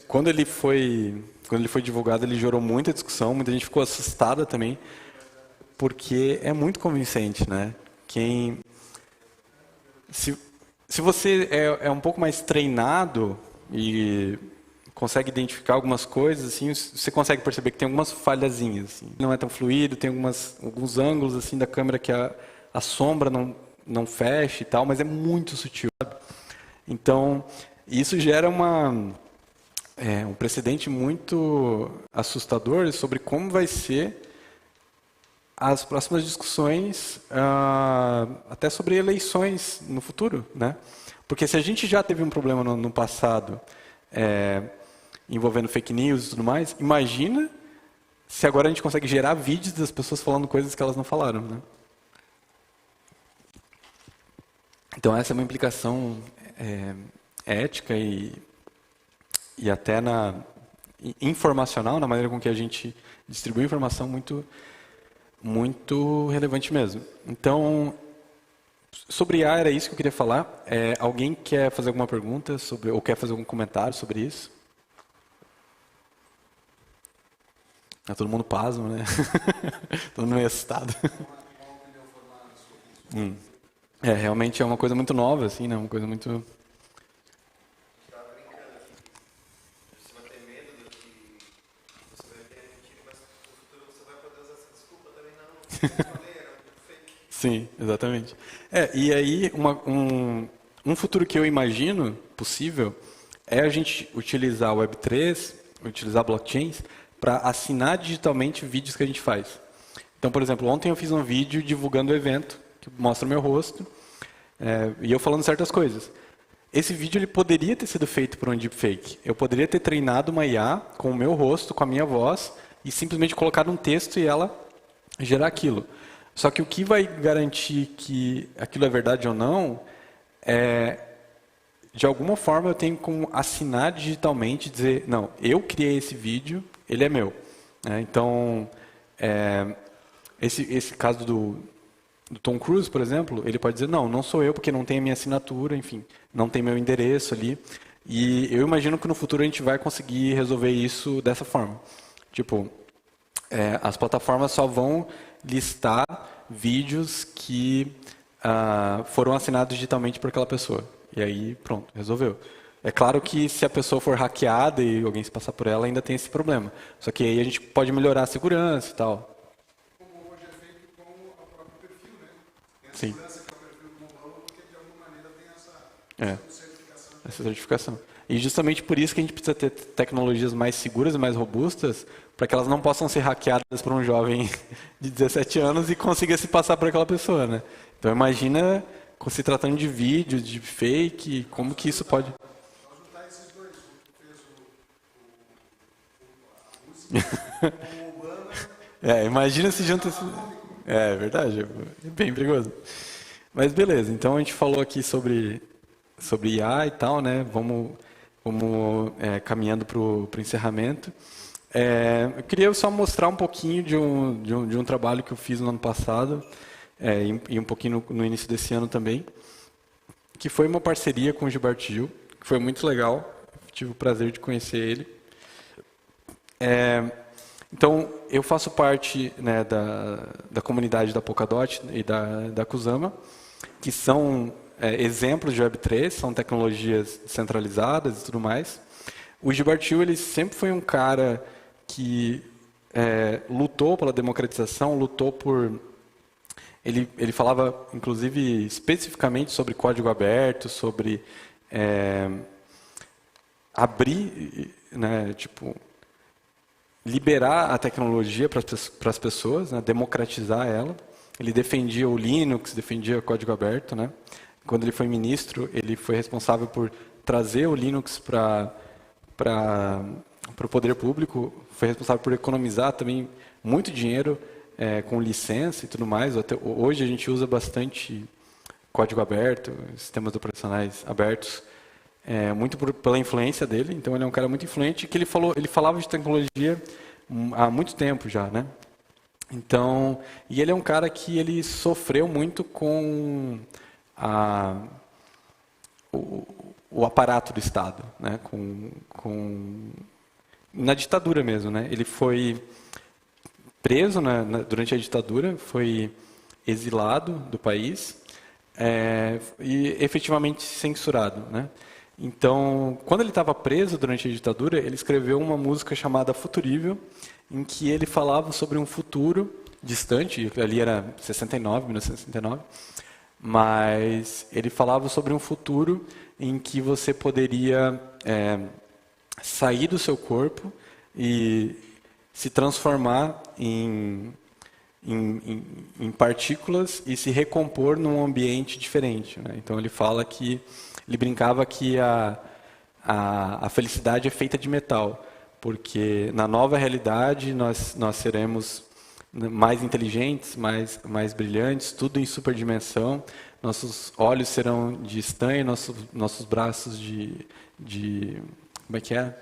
quando ele foi divulgado, ele gerou muita discussão, muita gente ficou assustada também, porque é muito convincente, né? Se você é um pouco mais treinado e consegue identificar algumas coisas, assim, você consegue perceber que tem algumas falhazinhas. Assim. Não é tão fluido, tem alguns ângulos assim da câmera que a sombra não fecha e tal, mas é muito sutil, sabe? Então, isso gera um precedente muito assustador sobre como vai ser as próximas discussões, até sobre eleições no futuro, né? Porque se a gente já teve um problema no passado envolvendo fake news e tudo mais, imagina se agora a gente consegue gerar vídeos das pessoas falando coisas que elas não falaram, né? Então essa é uma implicação ética e até informacional, na maneira com que a gente distribui informação, muito, muito relevante mesmo. Então, sobre IA, era isso que eu queria falar. Alguém quer fazer alguma pergunta ou quer fazer algum comentário sobre isso? Todo mundo pasmo, né? Todo mundo meio assustado. Realmente é uma coisa muito nova, assim, né? Uma coisa muito...
Você vai ter medo do que você vai ter mentira, mas no futuro você vai poder usar essa desculpa também, não. Era muito fake.
Sim, exatamente. E aí, um futuro que eu imagino possível é a gente utilizar o Web3, utilizar blockchains, para assinar digitalmente vídeos que a gente faz. Então, por exemplo, ontem eu fiz um vídeo divulgando o evento, que mostra o meu rosto, e eu falando certas coisas. Esse vídeo ele poderia ter sido feito por um deepfake. Eu poderia ter treinado uma IA com o meu rosto, com a minha voz, e simplesmente colocado um texto e ela gerar aquilo. Só que o que vai garantir que aquilo é verdade ou não de alguma forma eu tenho como assinar digitalmente, dizer, não, eu criei esse vídeo, ele é meu. Então, esse caso do Tom Cruise, por exemplo, ele pode dizer, não sou eu porque não tem a minha assinatura, enfim, não tem meu endereço ali. E eu imagino que no futuro a gente vai conseguir resolver isso dessa forma. Tipo, as plataformas só vão listar vídeos que foram assinados digitalmente por aquela pessoa. E aí, pronto, resolveu. É claro que se a pessoa for hackeada e alguém se passar por ela, ainda tem esse problema. Só que aí a gente pode melhorar a segurança e tal.
Como hoje é feito com o próprio perfil, né? Tem a
Sim.
segurança que é o perfil como
Essa certificação. E justamente por isso que a gente precisa ter tecnologias mais seguras e mais robustas, para que elas não possam ser hackeadas por um jovem de 17 anos e consiga se passar por aquela pessoa, né? Então imagina, se tratando de vídeo, de fake, como que isso pode... Imagina se junta... É verdade, é bem perigoso. Mas beleza, então a gente falou aqui sobre IA e tal, né? Vamos caminhando para o encerramento. Eu queria só mostrar um pouquinho de um trabalho que eu fiz no ano passado, e um pouquinho no início desse ano também, que foi uma parceria com o Gilberto Gil, que foi muito legal, tive o prazer de conhecer ele. Então, eu faço parte, né, da comunidade da Polkadot e da Kusama, que são exemplos de Web3, são tecnologias centralizadas e tudo mais. O Gilberto Gil, ele sempre foi um cara que lutou pela democratização, lutou por... Ele falava, inclusive, especificamente sobre código aberto, sobre abrir, né, tipo, liberar a tecnologia para as pessoas, né, democratizar ela. Ele defendia o Linux, defendia o código aberto, né? Quando ele foi ministro, ele foi responsável por trazer o Linux para o poder público, foi responsável por economizar também muito dinheiro com licença e tudo mais. Até hoje a gente usa bastante código aberto, sistemas operacionais abertos, muito pela influência dele. Então ele é um cara muito influente, que ele falava de tecnologia há muito tempo já, né? Então, e ele é um cara que ele sofreu muito com o aparato do Estado, né? Na ditadura mesmo, né? Ele foi preso durante a ditadura, foi exilado do país e efetivamente censurado, né? Então, quando ele estava preso durante a ditadura, ele escreveu uma música chamada Futurível, em que ele falava sobre um futuro distante, ali era 1969, mas ele falava sobre um futuro em que você poderia sair do seu corpo e se transformar em partículas e se recompor num ambiente diferente, né? Então ele fala que ele brincava que a felicidade é feita de metal, porque na nova realidade nós seremos mais inteligentes, mais brilhantes, tudo em superdimensão. Nossos olhos serão de estanho, nossos braços de como é que é?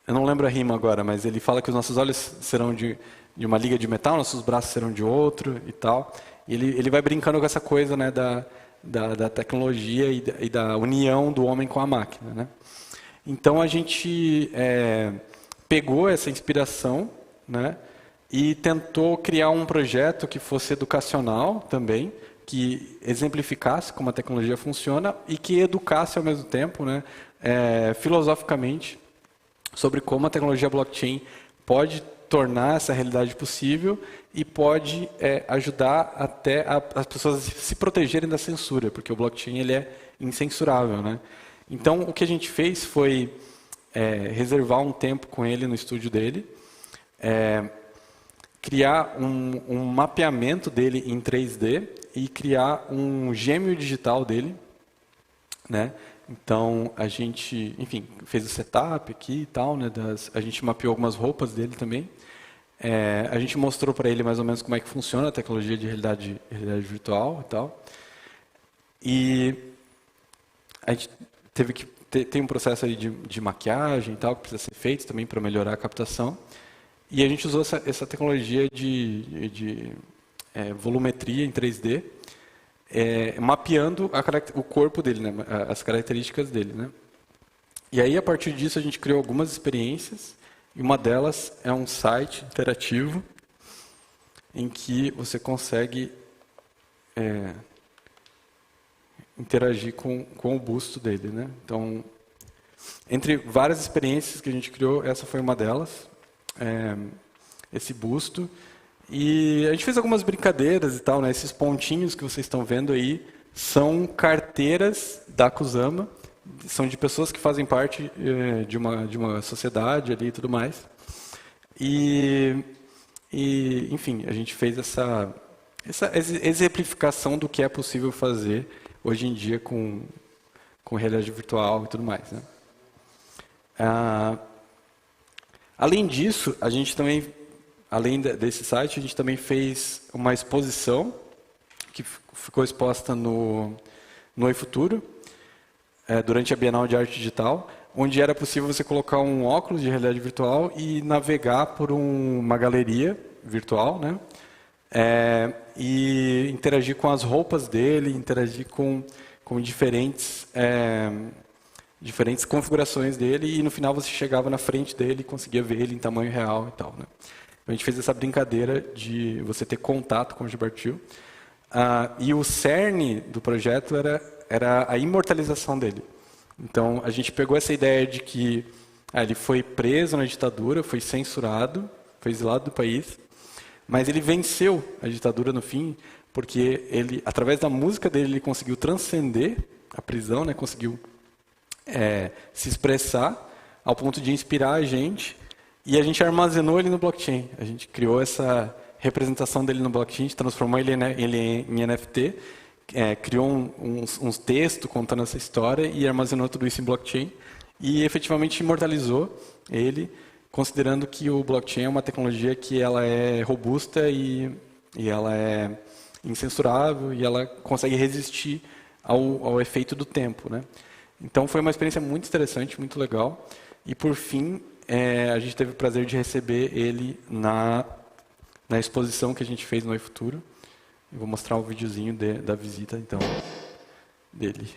Eu não lembro a rima agora, mas ele fala que os nossos olhos serão de uma liga de metal, nossos braços serão de outro e tal. E ele vai brincando com essa coisa, né, da tecnologia e da união do homem com a máquina, né? Então a gente pegou essa inspiração, né, e tentou criar um projeto que fosse educacional também, que exemplificasse como a tecnologia funciona e que educasse ao mesmo tempo, né, filosoficamente, sobre como a tecnologia blockchain pode tornar essa realidade possível e pode ajudar até as pessoas a se protegerem da censura, porque o blockchain ele é incensurável, né? Então, o que a gente fez foi reservar um tempo com ele no estúdio dele, criar um mapeamento dele em 3D e criar um gêmeo digital dele, né? Então, a gente, enfim, fez o setup aqui e tal, né? A gente mapeou algumas roupas dele também. A gente mostrou para ele mais ou menos como é que funciona a tecnologia de realidade virtual e tal. E a gente teve que tem um processo aí de maquiagem e tal que precisa ser feito também para melhorar a captação. E a gente usou essa tecnologia de volumetria em 3D, mapeando o corpo dele, né, as características dele, né? E aí, a partir disso, a gente criou algumas experiências, e uma delas é um site interativo em que você consegue interagir com o busto dele, né? Então, entre várias experiências que a gente criou, essa foi uma delas, esse busto. E a gente fez algumas brincadeiras e tal, né? Esses pontinhos que vocês estão vendo aí são carteiras da Kusama, são de pessoas que fazem parte de uma sociedade ali e tudo mais. Enfim, a gente fez essa exemplificação do que é possível fazer hoje em dia com realidade virtual e tudo mais, né? Além disso, a gente também, além desse site, a gente também fez uma exposição que ficou exposta no Oi Futuro, durante a Bienal de Arte Digital, onde era possível você colocar um óculos de realidade virtual e navegar por uma galeria virtual, né? E interagir com as roupas dele, interagir com diferentes configurações dele, e no final você chegava na frente dele e conseguia ver ele em tamanho real e tal, né? A gente fez essa brincadeira de você ter contato com o Gilberto Gil. E o cerne do projeto era a imortalização dele. Então, a gente pegou essa ideia de que ele foi preso na ditadura, foi censurado, foi exilado do país, mas ele venceu a ditadura no fim, porque ele, através da música dele, ele conseguiu transcender a prisão, né? Conseguiu se expressar ao ponto de inspirar a gente, e a gente armazenou ele no blockchain. A gente criou essa representação dele no blockchain, a gente transformou ele em NFT, criou uns textos contando essa história e armazenou tudo isso em blockchain e efetivamente imortalizou ele, considerando que o blockchain é uma tecnologia que ela é robusta e ela é incensurável e ela consegue resistir ao efeito do tempo, né? Então foi uma experiência muito interessante, muito legal. E por fim, a gente teve o prazer de receber ele na exposição que a gente fez no Oi Futuro. Eu vou mostrar um videozinho da visita, então, dele.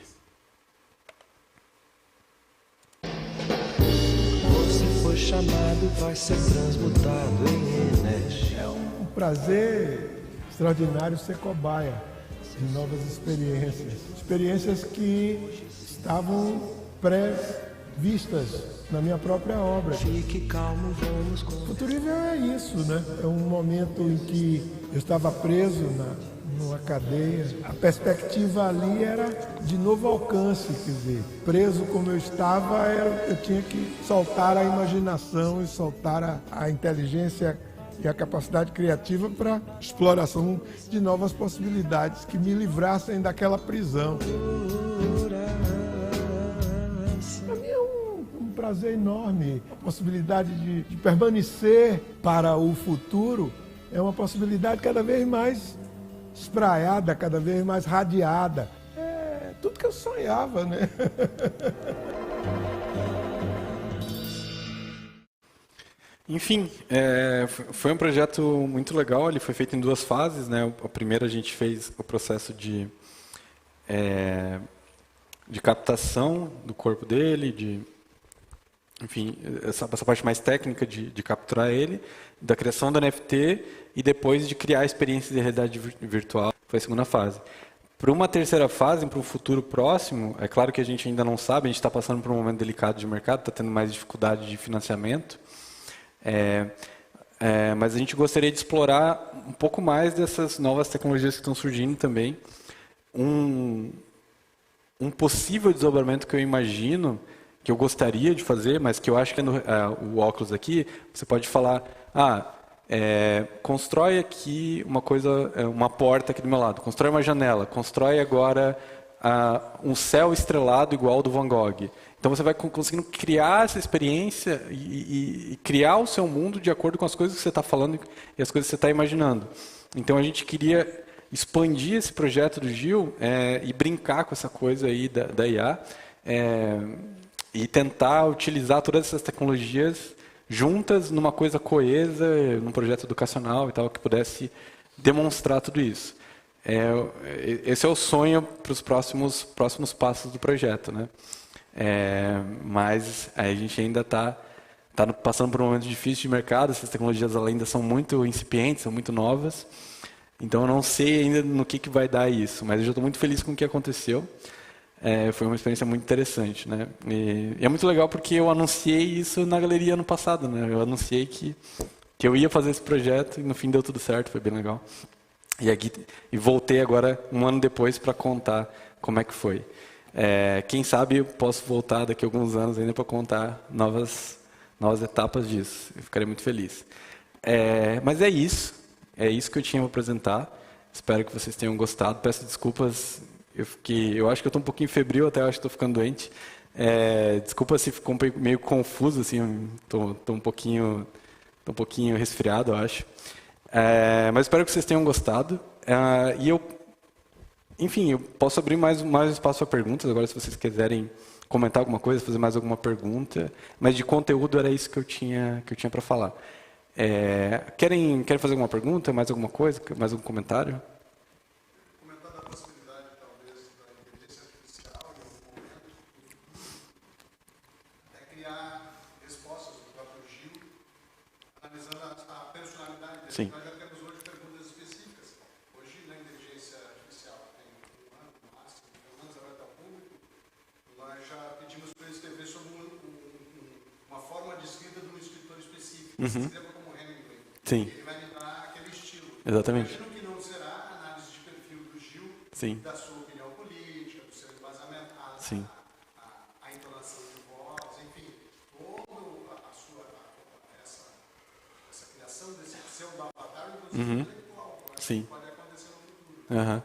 Você foi chamado, vai ser transmutado em Enes.
É um prazer extraordinário ser cobaia de novas experiências. Experiências que estavam previstas na minha própria obra.
Fique calmo, vamos com...
Futurível é isso, né? É um momento em que eu estava preso numa cadeia. A perspectiva ali era de novo alcance, quer dizer, preso como eu estava, eu tinha que soltar a imaginação e soltar a inteligência e a capacidade criativa para exploração de novas possibilidades que me livrassem daquela prisão. Para mim é um prazer enorme. A possibilidade de permanecer para o futuro é uma possibilidade cada vez mais espraiada, cada vez mais radiada. É tudo que eu sonhava, né?
Enfim, foi um projeto muito legal. Ele foi feito em 2 fases, né? A primeira a gente fez o processo de captação do corpo dele, enfim, essa parte mais técnica de capturar ele, da criação do NFT e depois de criar a experiência de realidade virtual. Foi a segunda fase. Para uma terceira fase, para um futuro próximo, é claro que a gente ainda não sabe, a gente está passando por um momento delicado de mercado, está tendo mais dificuldade de financiamento, mas a gente gostaria de explorar um pouco mais dessas novas tecnologias que estão surgindo também. Um possível desdobramento que eu imagino, que eu gostaria de fazer, mas que eu acho que o óculos aqui, você pode falar, constrói aqui uma porta aqui do meu lado, constrói uma janela, constrói agora um céu estrelado igual ao do Van Gogh. Então você vai conseguindo criar essa experiência e criar o seu mundo de acordo com as coisas que você está falando e as coisas que você está imaginando. Então a gente queria expandir esse projeto do Gil e brincar com essa coisa aí da IA e tentar utilizar todas essas tecnologias juntas numa coisa coesa, num projeto educacional e tal, que pudesse demonstrar tudo isso. Esse é o sonho para os próximos passos do projeto, né? Mas a gente ainda está passando por um momento difícil de mercado, essas tecnologias ainda são muito incipientes, são muito novas, então eu não sei ainda no que vai dar isso, mas eu já estou muito feliz com o que aconteceu. Foi uma experiência muito interessante, né? E é muito legal porque eu anunciei isso na galeria ano passado, né? Eu anunciei que eu ia fazer esse projeto e no fim deu tudo certo, foi bem legal. E voltei agora, um ano depois, para contar como é que foi. Quem sabe eu posso voltar daqui a alguns anos ainda para contar novas etapas disso. Eu ficaria muito feliz. Mas é isso que eu tinha para apresentar. Espero que vocês tenham gostado. Peço desculpas, eu acho que eu estou um pouquinho febril, até acho que estou ficando doente. Desculpa se ficou meio confuso, assim, estou um pouquinho resfriado, eu acho. Mas espero que vocês tenham gostado. Enfim, eu posso abrir mais espaço para perguntas agora, se vocês quiserem comentar alguma coisa, fazer mais alguma pergunta. Mas de conteúdo era isso que eu tinha para falar. Querem fazer alguma pergunta, mais alguma coisa, mais algum comentário?
Comentando a possibilidade, talvez, da inteligência artificial, em algum momento, criar respostas do próprio Gil, analisando a personalidade dele.
Sim.
Nós já temos hoje perguntas específicas. Hoje, na inteligência artificial, tem um ano, no máximo, pelo menos aberto ao público, nós já pedimos para ele escrever sobre uma forma de escrita de um escritor específico. Escreva como Hemingway.
Sim.
Ele vai me dar aquele estilo.
Exatamente.
Imagino que não será a análise de perfil do Gil,
Sim.
da sua opinião política, do seu embasamento,
Sim.
a entonação de voz, enfim, toda essa criação desse pseudo avatar do intelectual.
Sim.
Pode acontecer no futuro.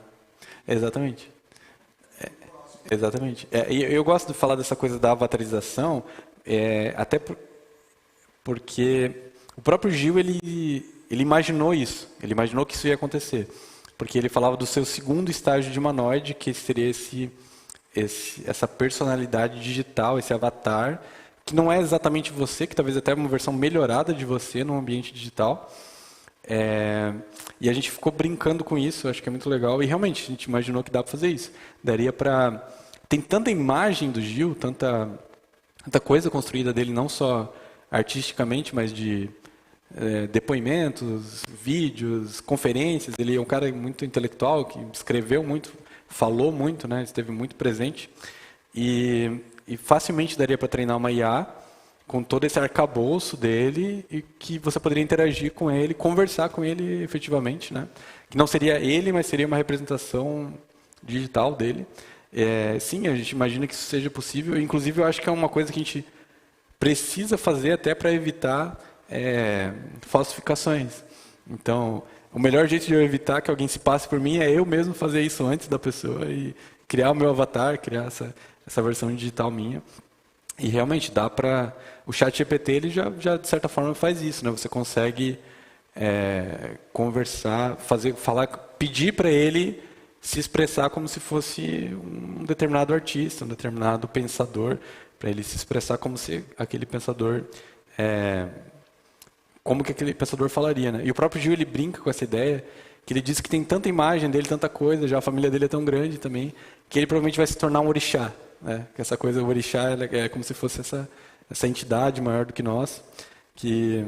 Exatamente. Exatamente. E eu gosto de falar dessa coisa da avatarização, até porque o próprio Gil ele imaginou isso. Ele imaginou que isso ia acontecer, porque ele falava do seu segundo estágio de humanoide, que seria essa personalidade digital, esse avatar, que não é exatamente você, que talvez até é uma versão melhorada de você no ambiente digital. E a gente ficou brincando com isso, acho que é muito legal. E realmente, a gente imaginou que dá para fazer isso. Daria para... Tem tanta imagem do Gil, tanta coisa construída dele, não só artisticamente, mas de depoimentos, vídeos, conferências. Ele é um cara muito intelectual, que escreveu muito, falou muito, né? Esteve muito presente. E facilmente daria para treinar uma IA com todo esse arcabouço dele e que você poderia interagir com ele, conversar com ele efetivamente, né? Que não seria ele, mas seria uma representação digital dele. Sim, a gente imagina que isso seja possível. Inclusive, eu acho que é uma coisa que a gente precisa fazer até para evitar falsificações. Então, o melhor jeito de eu evitar que alguém se passe por mim é eu mesmo fazer isso antes da pessoa e criar o meu avatar, criar essa versão digital minha. E realmente dá para... O ChatGPT ele já de certa forma faz isso, né? Você consegue conversar, pedir para ele se expressar como se fosse um determinado artista, um determinado pensador, para ele se expressar como se aquele pensador... como que aquele pensador falaria, né? E o próprio Gil ele brinca com essa ideia, que ele diz que tem tanta imagem dele, tanta coisa, já a família dele é tão grande também, que ele provavelmente vai se tornar um orixá. Que essa coisa, o orixá, é como se fosse essa entidade maior do que nós, que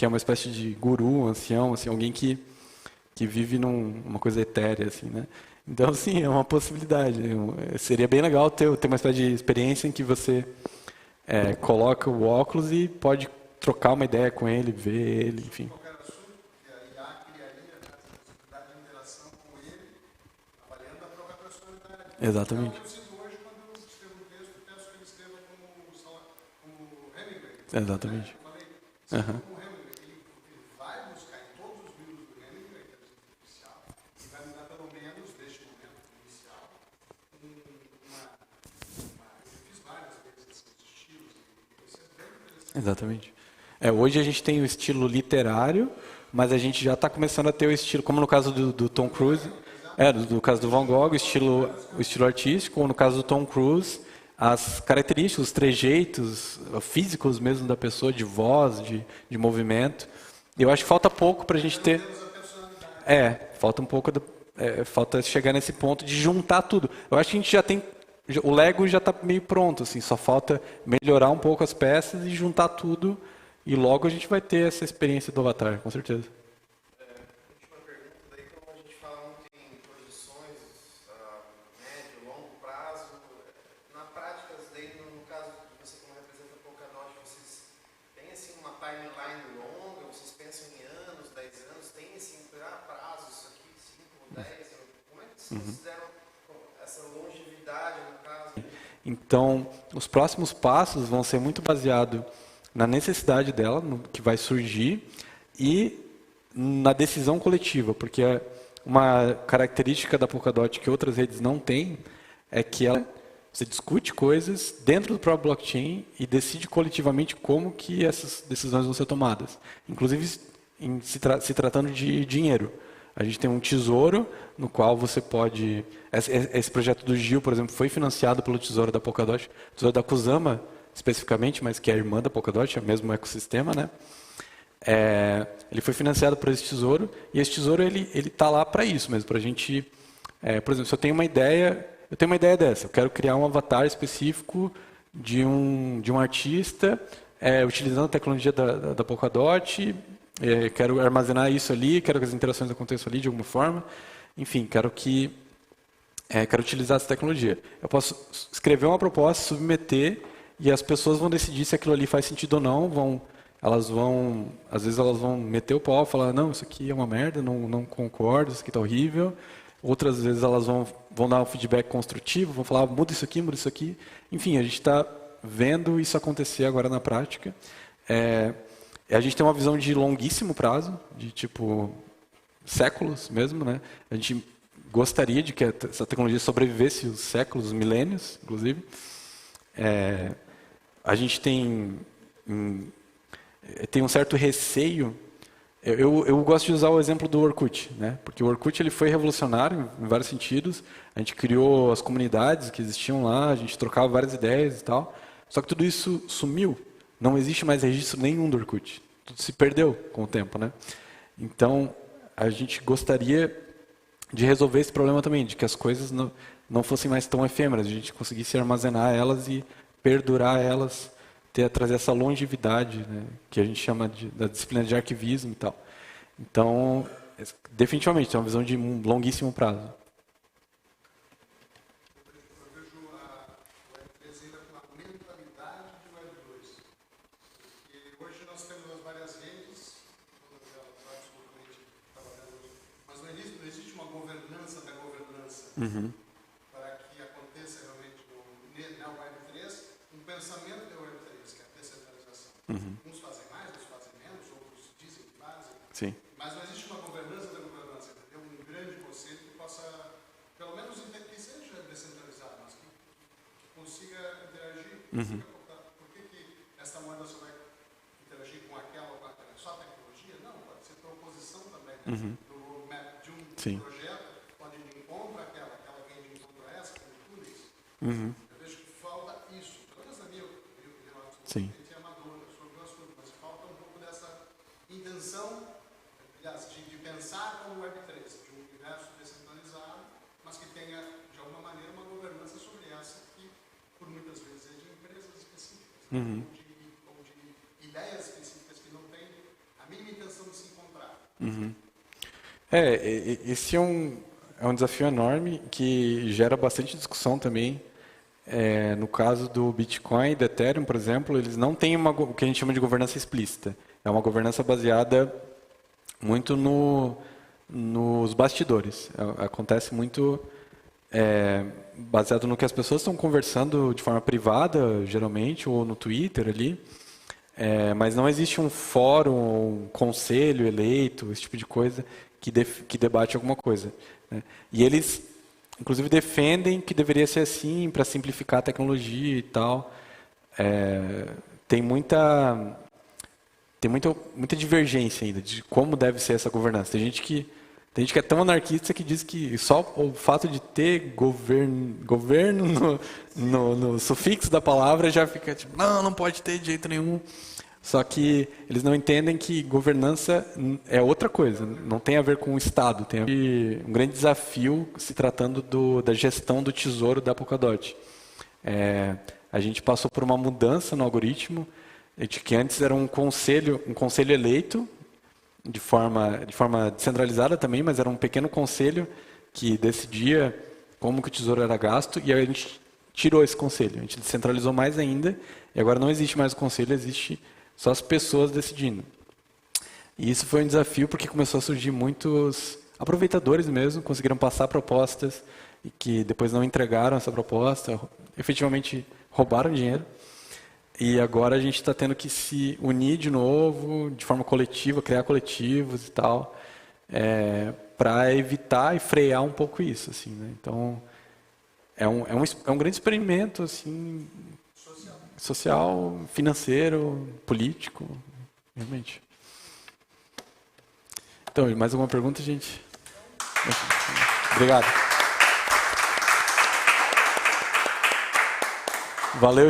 é uma espécie de guru, um ancião, assim, alguém que vive numa coisa etérea, assim, né? Então, sim, é uma possibilidade. Seria bem legal ter uma espécie de experiência em que você coloca o óculos e pode trocar uma ideia com ele, ver ele, enfim.
Qualquer assunto que a IA criaria, essa possibilidade de interação com ele, avaliando a própria personalidade.
Exatamente. Exatamente.
Ele vai buscar em todos os livros do Hemingway, inteligência artificial, e vai me dar pelo menos, neste momento inicial, eu fiz várias vezes esses estilos, e isso é bem interessante.
Exatamente. Hoje a gente tem o estilo literário, mas a gente já está começando a ter o estilo, como no caso do Tom Cruise, no caso do Van Gogh, o estilo artístico, ou no caso do Tom Cruise, as características, os trejeitos físicos mesmo da pessoa, de voz, de movimento. Eu acho que falta pouco para a gente ter... falta um pouco... falta chegar nesse ponto de juntar tudo. Eu acho que a gente já tem... O Lego já está meio pronto, assim, só falta melhorar um pouco as peças e juntar tudo, e logo a gente vai ter essa experiência do Avatar, com certeza.
Última pergunta, daí como a gente fala muito em projeções médio, longo prazo, na prática, daí no caso de você como representa Polkadot, vocês têm assim uma timeline longa, vocês pensam em anos, 10 anos, tem assim, prazo isso aqui, 5 consideram essa longevidade, no caso?
Então, os próximos passos vão ser muito baseados na necessidade dela, no que vai surgir, e na decisão coletiva, porque uma característica da Polkadot que outras redes não têm é que você discute coisas dentro do próprio blockchain e decide coletivamente como que essas decisões vão ser tomadas. Inclusive, se tratando de dinheiro. A gente tem um tesouro no qual você pode... Esse projeto do Gil, por exemplo, foi financiado pelo tesouro da Polkadot, tesouro da Kusama, especificamente, mas que é a irmã da Polkadot, é o mesmo ecossistema, né? Ele foi financiado por esse tesouro, e esse tesouro ele está lá para isso mesmo, para a gente... por exemplo, se eu tenho uma ideia dessa, eu quero criar um avatar específico de um artista, utilizando a tecnologia da Polkadot, quero armazenar isso ali, quero que as interações aconteçam ali de alguma forma, enfim, quero utilizar essa tecnologia. Eu posso escrever uma proposta, submeter, e as pessoas vão decidir se aquilo ali faz sentido ou não, às vezes elas vão meter o pau, falar, não, isso aqui é uma merda, não concordo, isso aqui está horrível. Outras vezes elas vão dar um feedback construtivo, vão falar, muda isso aqui, muda isso aqui. Enfim, a gente está vendo isso acontecer agora na prática. A gente tem uma visão de longuíssimo prazo, de tipo séculos mesmo, né? A gente gostaria de que essa tecnologia sobrevivesse os séculos, os milênios, inclusive. A gente tem um certo receio. Eu gosto de usar o exemplo do Orkut, né? Porque o Orkut ele foi revolucionário em vários sentidos. A gente criou as comunidades que existiam lá, a gente trocava várias ideias e tal. Só que tudo isso sumiu. Não existe mais registro nenhum do Orkut. Tudo se perdeu com o tempo, né? Então, a gente gostaria de resolver esse problema também, de que as coisas não fossem mais tão efêmeras, a gente conseguisse armazenar elas e perdurar elas, trazer essa longevidade, né, que a gente chama da disciplina de arquivismo e tal. Então, definitivamente, é uma visão de um longuíssimo prazo.
Eu vejo a Web3 ainda com a mentalidade de Web2. Porque hoje nós temos as várias redes, todas elas absolutamente trabalhando, mas não existe uma governança da governança. Para que aconteça realmente na Web3 um pensamento da Web3, que é a descentralização. Uns fazem mais, outros fazem menos, outros dizem que fazem.
Sim.
Mas não existe uma governança da governança, entendeu? Um grande conceito que possa, pelo menos, que seja descentralizado, mas que consiga interagir. Por que essa moeda só vai interagir com aquela ou com aquela? É só tecnologia? Não, pode ser proposição também, né? Do roadmap de um projeto, pode ir de encontro àquela vem de encontro a essa, como tudo isso. Eu vejo que falta isso, pelo menos na minha opinião, absolutamente amadora, sobre o assunto, mas falta um pouco dessa intenção, aliás, de pensar como Web3, de um universo descentralizado, mas que tenha, de alguma maneira, uma governança sobre essa que, por muitas vezes, é de empresas específicas, ou de ideias específicas que não têm a mínima intenção de se encontrar.
Esse é um desafio enorme que gera bastante discussão também. No caso do Bitcoin e do Ethereum, por exemplo, eles não têm o que a gente chama de governança explícita. É uma governança baseada muito nos bastidores. Acontece muito baseado no que as pessoas estão conversando de forma privada, geralmente, ou no Twitter ali. Mas não existe um fórum, um conselho eleito, esse tipo de coisa, que debate alguma coisa, né? E eles, inclusive, defendem que deveria ser assim, para simplificar a tecnologia e tal. Tem muita divergência ainda de como deve ser essa governança. Tem gente que é tão anarquista que diz que só o fato de ter governo no sufixo da palavra já fica tipo, não pode ter de jeito nenhum. Só que eles não entendem que governança é outra coisa, não tem a ver com o Estado. Tem um grande desafio se tratando da gestão do tesouro da Polkadot. A gente passou por uma mudança no algoritmo, de que antes era um conselho eleito, de forma descentralizada também, mas era um pequeno conselho que decidia como que o tesouro era gasto, e aí a gente tirou esse conselho, a gente descentralizou mais ainda, e agora não existe mais o conselho, existe só as pessoas decidindo. E isso foi um desafio porque começou a surgir muitos aproveitadores mesmo, conseguiram passar propostas e que depois não entregaram essa proposta, efetivamente roubaram dinheiro. E agora a gente está tendo que se unir de novo, de forma coletiva, criar coletivos e tal, para evitar e frear um pouco isso, assim, né? Então, é um grande experimento, assim, social, financeiro, político, realmente. Então, mais alguma pergunta, gente? Obrigado. Valeu.